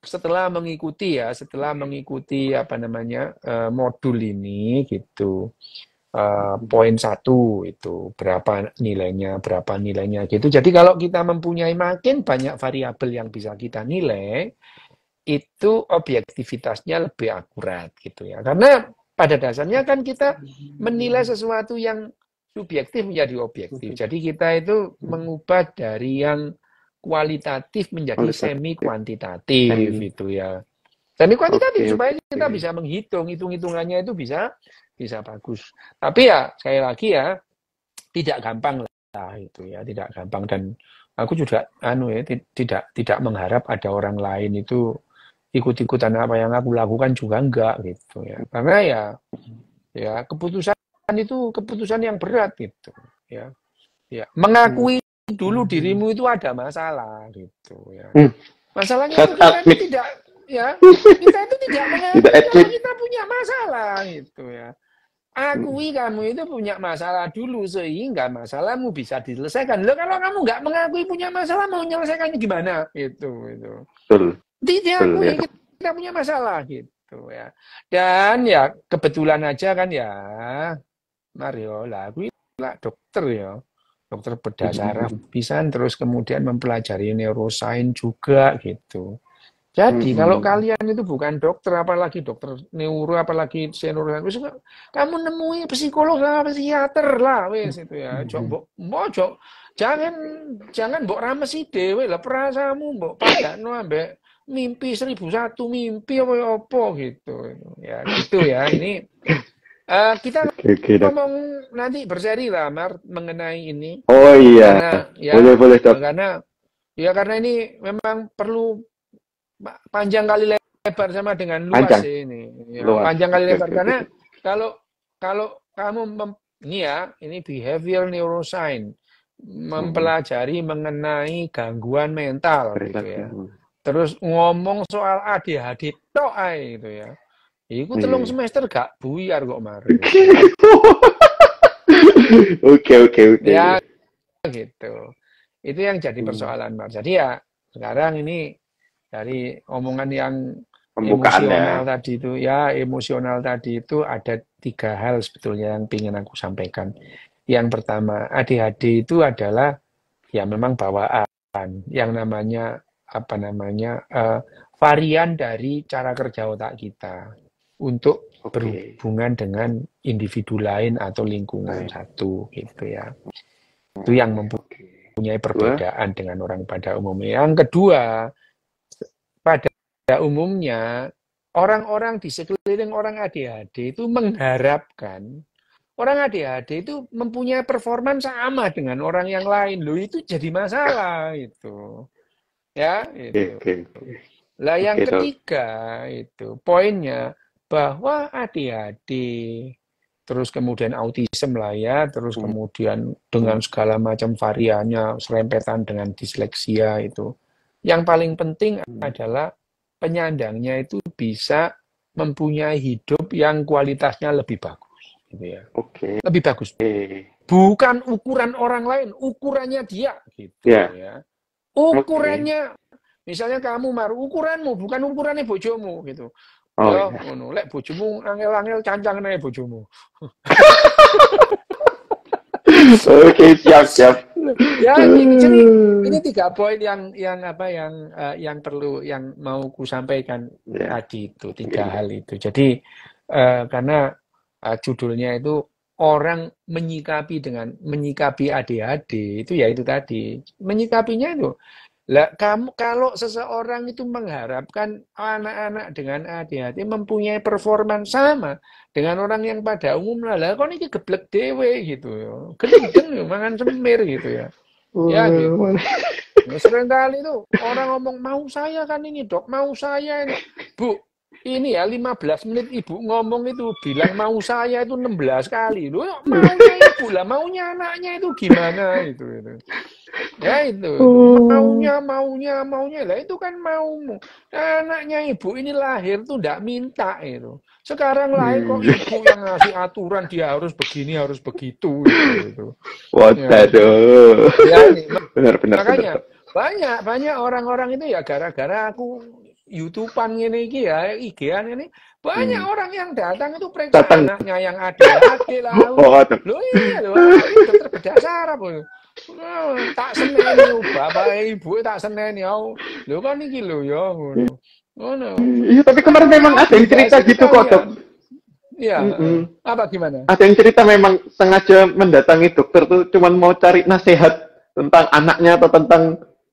setelah mengikuti modul ini gitu, poin 1 itu berapa nilainya gitu. Jadi kalau kita mempunyai makin banyak variabel yang bisa kita nilai, itu objektivitasnya lebih akurat gitu ya. Karena pada dasarnya kan kita menilai sesuatu yang subjektif menjadi objektif. Jadi kita itu mengubah dari yang kualitatif menjadi semi kuantitatif gitu ya. Semi kuantitatif supaya kita bisa menghitung, hitung-hitungannya itu bisa bagus. Tapi ya sekali lagi ya tidak gampang lah itu ya, tidak gampang. Dan aku juga tidak mengharap ada orang lain itu ikut-ikutan apa yang aku lakukan juga enggak gitu ya. Karena ya keputusan itu keputusan yang berat gitu ya. Ya, mengakui dulu dirimu itu ada masalah gitu ya. Masalahnya itu kita itu tidak mengakui kalau kita punya masalah gitu ya. Akui kamu itu punya masalah dulu sehingga masalahmu bisa diselesaikan. Loh kalau kamu nggak mengakui punya masalah mau menyelesaikannya gimana? Itu. Diakui kita punya masalah gitu ya. Dan ya kebetulan aja kan ya Mario lah aku lah dokter ya. Dokter bedah saraf pisan terus kemudian mempelajari neuroscience juga gitu. Jadi kalau kalian itu bukan dokter, apalagi dokter neuro, apalagi senior, wis kamu nemui psikolog sama psikiater lah, wis itu ya. Jok, jangan mbok ramesi dhewe lah perasaanmu mbok padakno ambek mimpi 1001 mimpi apa gitu. Ya gitu ya. Ini kita Oke, Dok. ngomong nanti berseri lah Mar mengenai ini Oh iya, karena ya boleh Dok. karena ini memang perlu panjang kali lebar sama dengan luas Panjang. ini. Ya, Luas. panjang kali Oke, lebar oke, karena oke. kalau kamu ini behavior neuroscience mempelajari mengenai gangguan mental gitu ya. Terus ngomong soal ADHD tok ae gitu ya. Iku telung semester gak buyar kok Mar. Oke. Ya gitu. Itu yang jadi persoalan Mar. Jadi ya sekarang ini dari omongan yang emosional tadi itu, ya emosional tadi itu ada 3 hal sebetulnya yang ingin aku sampaikan. Yang pertama, ADHD itu adalah ya memang bawaan yang namanya varian dari cara kerja otak kita untuk berhubungan dengan individu lain atau lingkungan satu gitu ya. Itu yang mempunyai perbedaan dengan orang pada umumnya. Yang kedua, pada umumnya orang-orang di sekeliling orang ADHD itu mengharapkan orang ADHD itu mempunyai performa sama dengan orang yang lain. Loh itu jadi masalah itu. Ya, itu. Lah yang ketiga itu poinnya bahwa ADHD terus kemudian autism lah ya, terus kemudian dengan segala macam variannya, serempetan dengan disleksia itu. Yang paling penting adalah penyandangnya itu bisa mempunyai hidup yang kualitasnya lebih bagus, gitu ya. Lebih bagus. Bukan ukuran orang lain, ukurannya dia, gitu ya. Ukurannya, misalnya kamu Mar, ukuranmu bukan ukurannya bojomu, gitu. Lek bojomu angel-angel cancang nae bojomu. Oke, siap. Ya, ini 3 poin yang perlu yang mau ku sampaikan tadi itu 3 hal itu. Jadi karena judulnya itu orang menyikapi ADHD itu ya itu tadi. Menyikapinya itu lah kamu kalau seseorang itu mengharapkan anak-anak dengan ADHD mempunyai performa sama dengan orang yang pada umumnya lah kok ini geblek dewe gitu ya. Gendeng mangan semir gitu ya. Ya gitu. Nah, seringkali itu orang ngomong mau saya kan ini dok, mau saya ini. Bu, ini ya 15 menit ibu ngomong itu bilang mau saya itu 16 kali. Loh, maunya ibu lah, maunya anaknya itu gimana itu. Ya itu. Maunya lah itu kan maumu. Anaknya ibu ini lahir tuh enggak minta itu. Sekarang lahir kok ibu yang ngasih aturan dia harus begini, harus begitu gitu. Waduh. Ya, benar. Makanya banyak orang-orang itu ya gara-gara aku YouTubean ini ya, IG-an ini banyak orang yang datang itu periksa anaknya yang ADHD lah. Loh iya loh, dokter bedah saraf loh. Tak seneni bapak ibu tak seneni aku. Lho kan iki lho ya ngono. Ngono. Iya, tapi kemarin memang ada yang cerita gitu kok, Dok. Iya, apa gimana? Ada yang cerita memang sengaja mendatangi dokter tuh cuman mau cari nasihat tentang anaknya atau tentang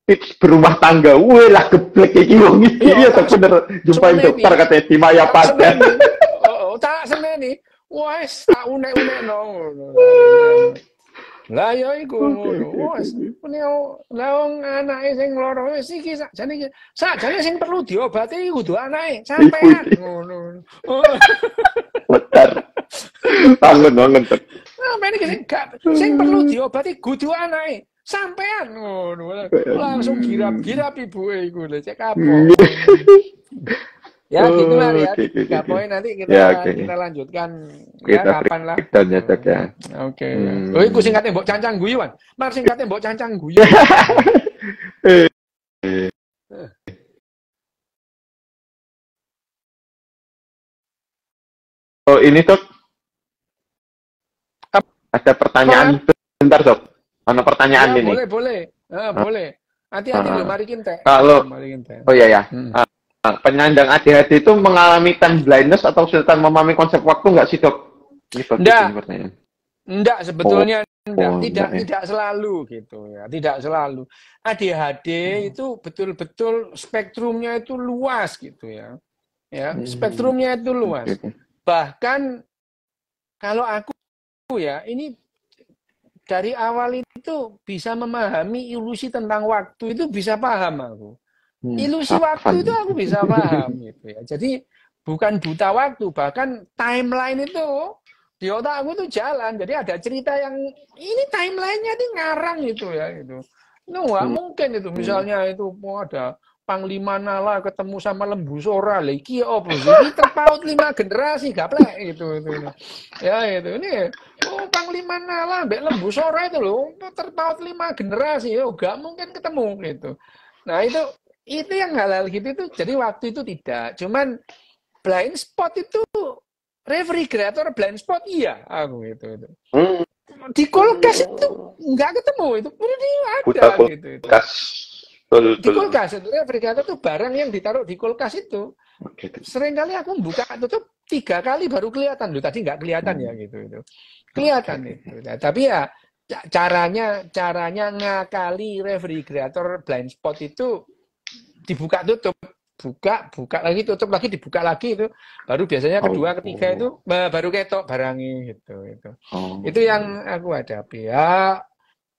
tips berumah tangga. Wih lah geblek iki wong iki. Iya, bener jumpain dokter katanya di Mayapada. Tak seneni. Wes tak unek-unekno ngono. Lah ya iku ngono. Wes lah wong anake sing lara wis iki sakjane sing perlu diobati kudu anake sampean ngono. Betar. Bangun. Sampeyan iki sing perlu diobati kudu anake sampean ngono. Langsung girap-girap ibuke iku lho cek kapok. Ya gitu lah ya. 3 poin nanti kita lanjutkan ya kapan lah. Ya. Oke. Oh iku singkatnya mbok cancang guyu kan. Mar singkatnya mbok cancang guyu. Oh ini Dok. Ada pertanyaan bentar Dok. Ada pertanyaan ini. Boleh. Boleh. Hati-hati lho mari kintek. Kalau oh iya ya. penyandang ADHD itu mengalami time blindness atau kesulitan memahami konsep waktu nggak sih, Dok? Ini bagus Enggak, ini pertanyaan. enggak sebetulnya enggak, tidak Enggak ya. tidak selalu gitu ya, tidak selalu. ADHD itu betul-betul spektrumnya itu luas gitu ya. Ya, spektrumnya itu luas. Oke. Bahkan kalau aku ya, ini dari awal itu bisa memahami ilusi tentang waktu itu bisa paham aku. Ilusi waktu itu aku bisa paham gitu ya. Jadi bukan buta waktu, bahkan timeline itu di otak aku tuh jalan. Jadi ada cerita yang ini timelinenya ini ngarang gitu ya gitu. Itu nggak mungkin itu. Misalnya itu mau ada Panglima Nala ketemu sama Lembu Sora, iki opo sih? Iki terpaut 5 generasi gaplek gitu itu. Ya itu ini Panglima Nala mbek Lembu Sora itu loh terpaut 5 generasi, oh gak mungkin ketemu gitu. Nah itu yang hal-hal gitu itu jadi waktu itu tidak. Cuman blind spot itu refrigerator blind spot iya aku gitu itu. Di kulkas itu nggak ketemu itu ada gitu itu. Di kulkas itu refrigerator itu barang yang ditaruh di kulkas itu. Seringkali aku buka tutup 3 kali baru kelihatan loh. Tadi nggak kelihatan ya gitu itu. Kelihatan itu. Nah, tapi ya caranya ngakali refrigerator blind spot itu dibuka tutup, buka lagi tutup lagi dibuka lagi itu baru biasanya kedua ketiga itu baru ketok barangi gitu itu. Itu yang aku hadapi ya.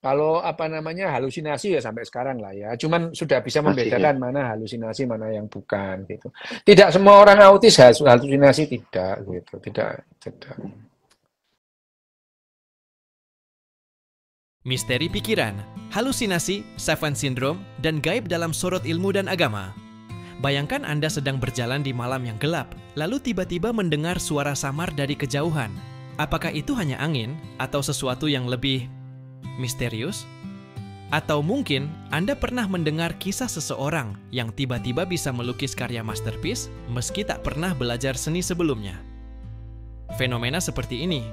Kalau halusinasi ya sampai sekarang lah ya. Cuman sudah bisa membedakan mana halusinasi mana yang bukan gitu. Tidak semua orang autis halusinasi tidak gitu. Tidak. Misteri pikiran, halusinasi, savant syndrome, dan gaib dalam sorot ilmu dan agama. Bayangkan Anda sedang berjalan di malam yang gelap, lalu tiba-tiba mendengar suara samar dari kejauhan. Apakah itu hanya angin atau sesuatu yang lebih misterius? Atau mungkin Anda pernah mendengar kisah seseorang yang tiba-tiba bisa melukis karya masterpiece meski tak pernah belajar seni sebelumnya. Fenomena seperti ini,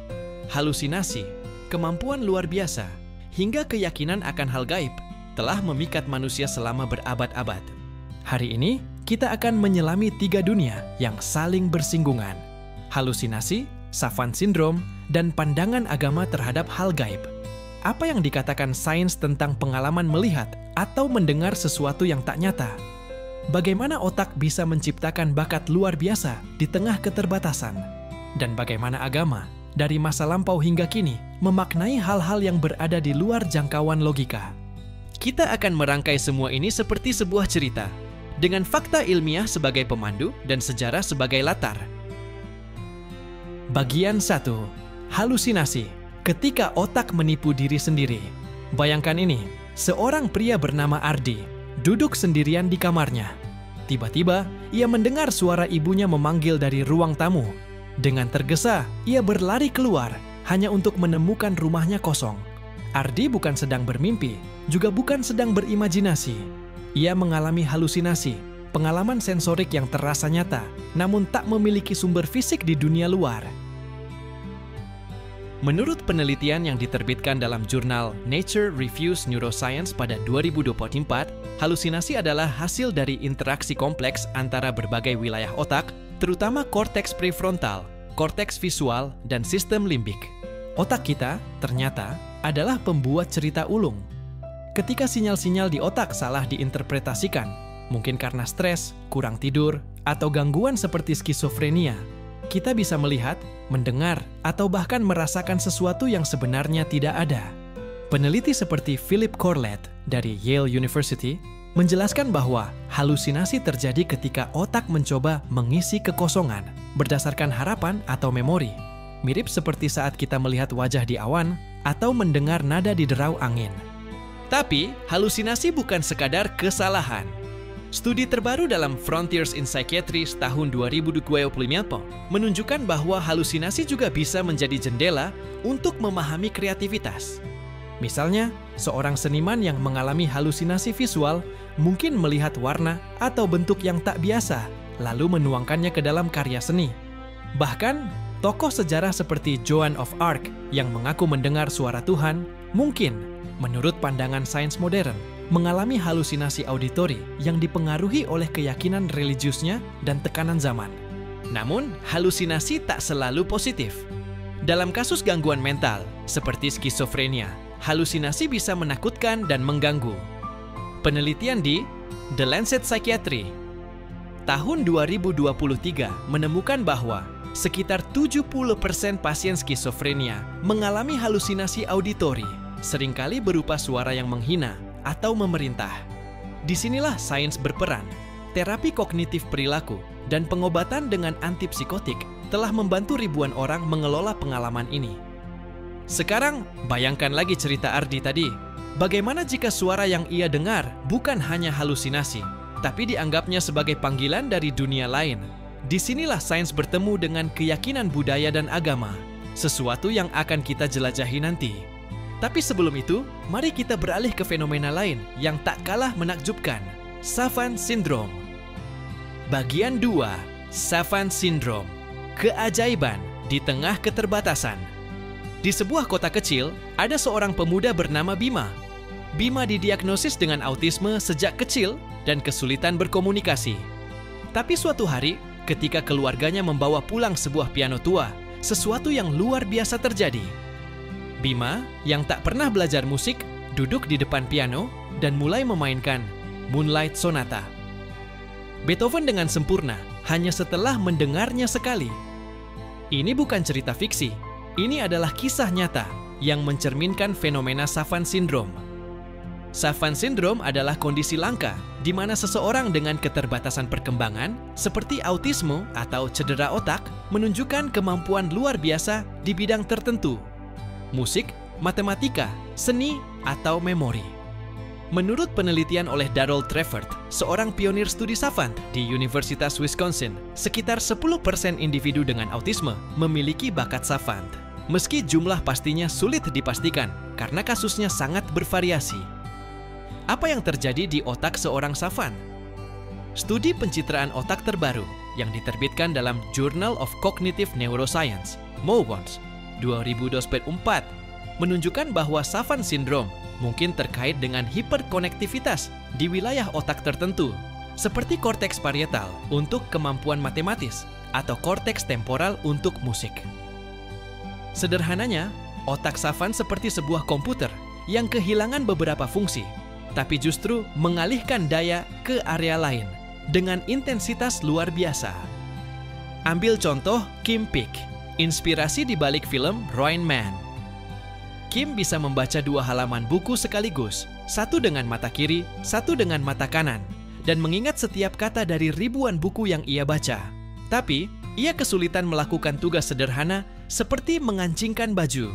halusinasi, kemampuan luar biasa, hingga keyakinan akan hal gaib telah memikat manusia selama berabad-abad. Hari ini, kita akan menyelami 3 dunia yang saling bersinggungan. Halusinasi, savant syndrome, dan pandangan agama terhadap hal gaib. Apa yang dikatakan sains tentang pengalaman melihat atau mendengar sesuatu yang tak nyata? Bagaimana otak bisa menciptakan bakat luar biasa di tengah keterbatasan? Dan bagaimana agama, dari masa lampau hingga kini, memaknai hal-hal yang berada di luar jangkauan logika? Kita akan merangkai semua ini seperti sebuah cerita, dengan fakta ilmiah sebagai pemandu dan sejarah sebagai latar. Bagian 1. Halusinasi. Ketika otak menipu diri sendiri. Bayangkan ini, seorang pria bernama Ardi duduk sendirian di kamarnya. Tiba-tiba, ia mendengar suara ibunya memanggil dari ruang tamu. Dengan tergesa, ia berlari keluar hanya untuk menemukan rumahnya kosong. Ardi bukan sedang bermimpi, juga bukan sedang berimajinasi. Ia mengalami halusinasi, pengalaman sensorik yang terasa nyata, namun tak memiliki sumber fisik di dunia luar. Menurut penelitian yang diterbitkan dalam jurnal Nature Reviews Neuroscience pada 2024, halusinasi adalah hasil dari interaksi kompleks antara berbagai wilayah otak, terutama korteks prefrontal, korteks visual, dan sistem limbik. Otak kita, ternyata, adalah pembuat cerita ulung. Ketika sinyal-sinyal di otak salah diinterpretasikan, mungkin karena stres, kurang tidur, atau gangguan seperti skizofrenia, kita bisa melihat, mendengar, atau bahkan merasakan sesuatu yang sebenarnya tidak ada. Peneliti seperti Philip Corlett dari Yale University menjelaskan bahwa halusinasi terjadi ketika otak mencoba mengisi kekosongan berdasarkan harapan atau memori, mirip seperti saat kita melihat wajah di awan atau mendengar nada di derau angin. Tapi, halusinasi bukan sekadar kesalahan. Studi terbaru dalam Frontiers in Psychiatry tahun 2024 menunjukkan bahwa halusinasi juga bisa menjadi jendela untuk memahami kreativitas. Misalnya, seorang seniman yang mengalami halusinasi visual mungkin melihat warna atau bentuk yang tak biasa, lalu menuangkannya ke dalam karya seni. Bahkan, tokoh sejarah seperti Joan of Arc yang mengaku mendengar suara Tuhan, mungkin, menurut pandangan sains modern, mengalami halusinasi auditori yang dipengaruhi oleh keyakinan religiusnya dan tekanan zaman. Namun, halusinasi tak selalu positif. Dalam kasus gangguan mental, seperti skizofrenia, halusinasi bisa menakutkan dan mengganggu. Penelitian di The Lancet Psychiatry tahun 2023 menemukan bahwa sekitar 70% pasien skizofrenia mengalami halusinasi auditori, seringkali berupa suara yang menghina atau memerintah. Disinilah sains berperan. Terapi kognitif perilaku dan pengobatan dengan antipsikotik telah membantu ribuan orang mengelola pengalaman ini. Sekarang, bayangkan lagi cerita Ardi tadi. Bagaimana jika suara yang ia dengar bukan hanya halusinasi, tapi dianggapnya sebagai panggilan dari dunia lain? Disinilah sains bertemu dengan keyakinan budaya dan agama, sesuatu yang akan kita jelajahi nanti. Tapi sebelum itu, mari kita beralih ke fenomena lain yang tak kalah menakjubkan, Savant Syndrome. Bagian 2, Savant Syndrome, keajaiban di tengah keterbatasan. Di sebuah kota kecil, ada seorang pemuda bernama Bima. Bima didiagnosis dengan autisme sejak kecil dan kesulitan berkomunikasi. Tapi suatu hari, ketika keluarganya membawa pulang sebuah piano tua, sesuatu yang luar biasa terjadi. Bima, yang tak pernah belajar musik, duduk di depan piano dan mulai memainkan Moonlight Sonata. Beethoven dengan sempurna, hanya setelah mendengarnya sekali. Ini bukan cerita fiksi, ini adalah kisah nyata yang mencerminkan fenomena Savant Syndrome. Savant Syndrome adalah kondisi langka di mana seseorang dengan keterbatasan perkembangan seperti autisme atau cedera otak menunjukkan kemampuan luar biasa di bidang tertentu, musik, matematika, seni, atau memori. Menurut penelitian oleh Darrell Treffert, seorang pionir studi savant di Universitas Wisconsin, sekitar 10% individu dengan autisme memiliki bakat savant. Meski jumlah pastinya sulit dipastikan karena kasusnya sangat bervariasi. Apa yang terjadi di otak seorang savant? Studi pencitraan otak terbaru yang diterbitkan dalam Journal of Cognitive Neuroscience, MOVONS, 2024, menunjukkan bahwa Savant Syndrome mungkin terkait dengan hiperkonektivitas di wilayah otak tertentu, seperti korteks parietal untuk kemampuan matematis atau korteks temporal untuk musik. Sederhananya, otak savant seperti sebuah komputer yang kehilangan beberapa fungsi, tapi justru mengalihkan daya ke area lain dengan intensitas luar biasa. Ambil contoh Kim Peek, inspirasi di balik film Rain Man. Kim bisa membaca 2 halaman buku sekaligus, satu dengan mata kiri, satu dengan mata kanan, dan mengingat setiap kata dari ribuan buku yang ia baca. Tapi, ia kesulitan melakukan tugas sederhana seperti mengancingkan baju.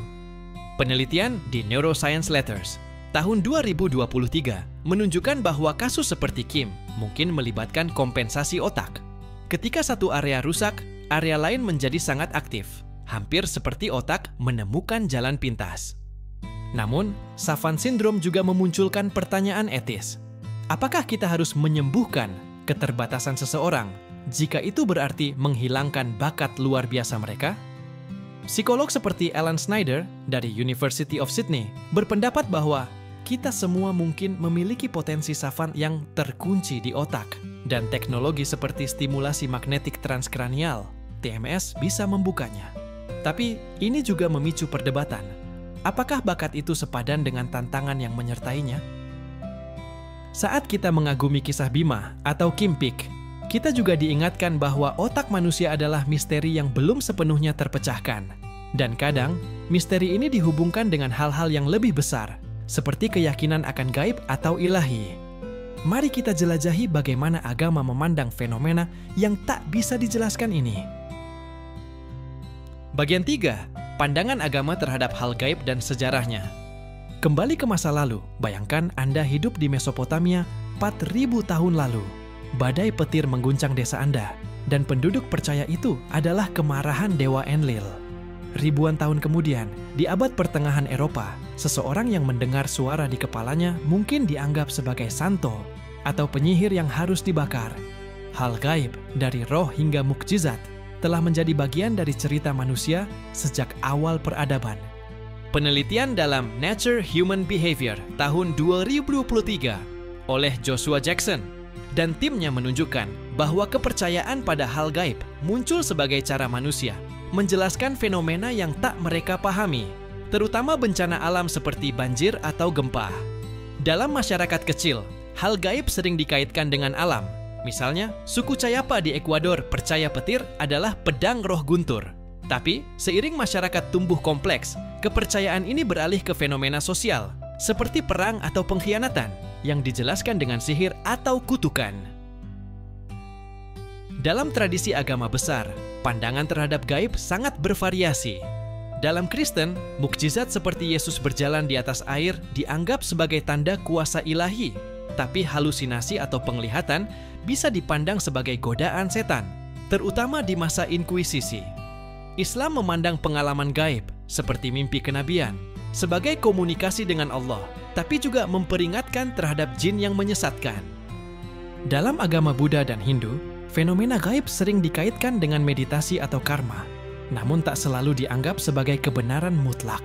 Penelitian di Neuroscience Letters tahun 2023 menunjukkan bahwa kasus seperti Kim mungkin melibatkan kompensasi otak. Ketika satu area rusak, area lain menjadi sangat aktif, hampir seperti otak menemukan jalan pintas. Namun, Savant Syndrome juga memunculkan pertanyaan etis. Apakah kita harus menyembuhkan keterbatasan seseorang jika itu berarti menghilangkan bakat luar biasa mereka? Psikolog seperti Alan Snyder dari University of Sydney berpendapat bahwa kita semua mungkin memiliki potensi savant yang terkunci di otak, dan teknologi seperti stimulasi magnetik transkranial, TMS, bisa membukanya. Tapi ini juga memicu perdebatan. Apakah bakat itu sepadan dengan tantangan yang menyertainya? Saat kita mengagumi kisah Bima atau Kim Peek, kita juga diingatkan bahwa otak manusia adalah misteri yang belum sepenuhnya terpecahkan. Dan kadang, misteri ini dihubungkan dengan hal-hal yang lebih besar, seperti keyakinan akan gaib atau ilahi. Mari kita jelajahi bagaimana agama memandang fenomena yang tak bisa dijelaskan ini. Bagian 3, pandangan agama terhadap hal gaib dan sejarahnya. Kembali ke masa lalu, bayangkan Anda hidup di Mesopotamia 4.000 tahun lalu. Badai petir mengguncang desa Anda, dan penduduk percaya itu adalah kemarahan Dewa Enlil. Ribuan tahun kemudian, di abad pertengahan Eropa, seseorang yang mendengar suara di kepalanya mungkin dianggap sebagai santo atau penyihir yang harus dibakar. Hal gaib, dari roh hingga mukjizat, telah menjadi bagian dari cerita manusia sejak awal peradaban. Penelitian dalam Nature Human Behavior tahun 2023 oleh Joshua Jackson dan timnya menunjukkan bahwa kepercayaan pada hal gaib muncul sebagai cara manusia menjelaskan fenomena yang tak mereka pahami, terutama bencana alam seperti banjir atau gempa. Dalam masyarakat kecil, hal gaib sering dikaitkan dengan alam. Misalnya, suku Chayapa di Ekuador percaya petir adalah pedang roh guntur. Tapi, seiring masyarakat tumbuh kompleks, kepercayaan ini beralih ke fenomena sosial, seperti perang atau pengkhianatan, yang dijelaskan dengan sihir atau kutukan. Dalam tradisi agama besar, pandangan terhadap gaib sangat bervariasi. Dalam Kristen, mukjizat seperti Yesus berjalan di atas air dianggap sebagai tanda kuasa ilahi, tapi halusinasi atau penglihatan bisa dipandang sebagai godaan setan, terutama di masa inkuisisi. Islam memandang pengalaman gaib, seperti mimpi kenabian, sebagai komunikasi dengan Allah, tapi juga memperingatkan terhadap jin yang menyesatkan. Dalam agama Buddha dan Hindu, fenomena gaib sering dikaitkan dengan meditasi atau karma, namun tak selalu dianggap sebagai kebenaran mutlak.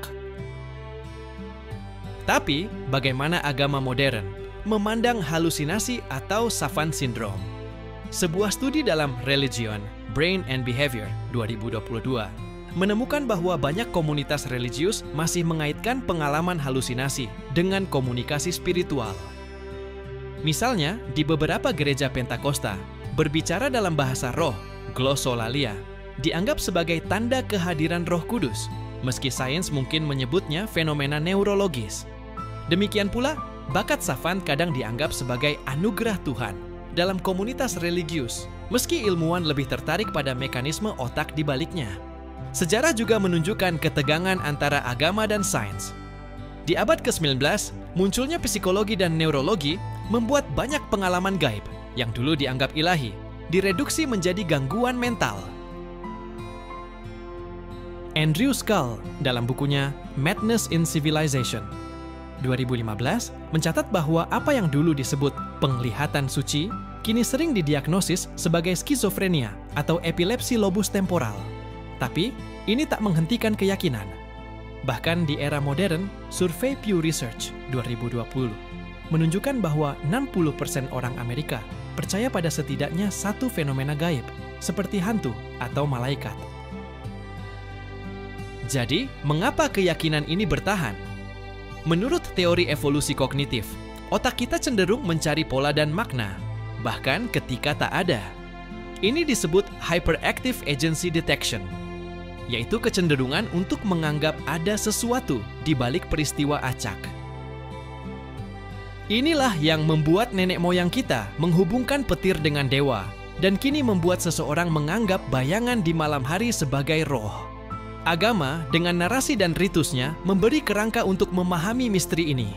Tapi, bagaimana agama modern memandang halusinasi atau Savant Syndrome? Sebuah studi dalam Religion, Brain and Behavior 2022 menemukan bahwa banyak komunitas religius masih mengaitkan pengalaman halusinasi dengan komunikasi spiritual. Misalnya, di beberapa gereja Pentakosta, berbicara dalam bahasa roh, glossolalia, dianggap sebagai tanda kehadiran Roh Kudus, meski sains mungkin menyebutnya fenomena neurologis. Demikian pula, bakat savant kadang dianggap sebagai anugerah Tuhan dalam komunitas religius, meski ilmuwan lebih tertarik pada mekanisme otak di baliknya. Sejarah juga menunjukkan ketegangan antara agama dan sains. Di abad ke-19, munculnya psikologi dan neurologi membuat banyak pengalaman gaib yang dulu dianggap ilahi, direduksi menjadi gangguan mental. Andrew Scull dalam bukunya Madness in Civilization 2015 mencatat bahwa apa yang dulu disebut penglihatan suci kini sering didiagnosis sebagai skizofrenia atau epilepsi lobus temporal. Tapi, ini tak menghentikan keyakinan. Bahkan di era modern, survei Pew Research 2020 menunjukkan bahwa 60% orang Amerika percaya pada setidaknya satu fenomena gaib, seperti hantu atau malaikat. Jadi, mengapa keyakinan ini bertahan? Menurut teori evolusi kognitif, otak kita cenderung mencari pola dan makna, bahkan ketika tak ada. Ini disebut hyperactive agency detection, yaitu kecenderungan untuk menganggap ada sesuatu di balik peristiwa acak. Inilah yang membuat nenek moyang kita menghubungkan petir dengan dewa, dan kini membuat seseorang menganggap bayangan di malam hari sebagai roh. Agama dengan narasi dan ritusnya memberi kerangka untuk memahami misteri ini.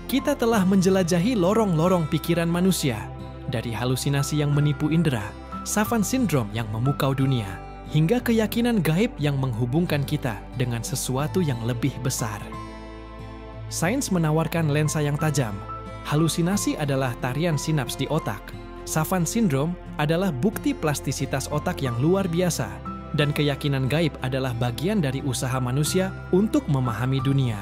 Kita telah menjelajahi lorong-lorong pikiran manusia, dari halusinasi yang menipu indera, Savant Syndrome yang memukau dunia, hingga keyakinan gaib yang menghubungkan kita dengan sesuatu yang lebih besar. Sains menawarkan lensa yang tajam. Halusinasi adalah tarian sinaps di otak. Savant Syndrome adalah bukti plastisitas otak yang luar biasa. Dan keyakinan gaib adalah bagian dari usaha manusia untuk memahami dunia.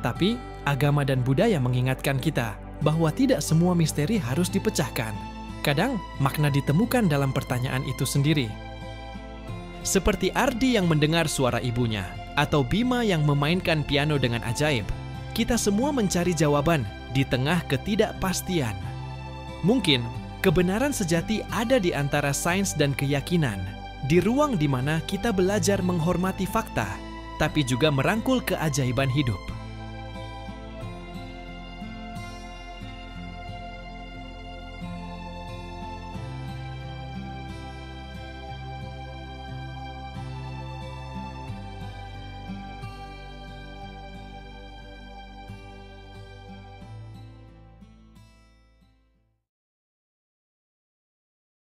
Tapi, agama dan budaya mengingatkan kita bahwa tidak semua misteri harus dipecahkan. Kadang, makna ditemukan dalam pertanyaan itu sendiri. Seperti Ardi yang mendengar suara ibunya, atau Bima yang memainkan piano dengan ajaib, kita semua mencari jawaban di tengah ketidakpastian. Mungkin, kebenaran sejati ada di antara sains dan keyakinan, di ruang di mana kita belajar menghormati fakta, tapi juga merangkul keajaiban hidup.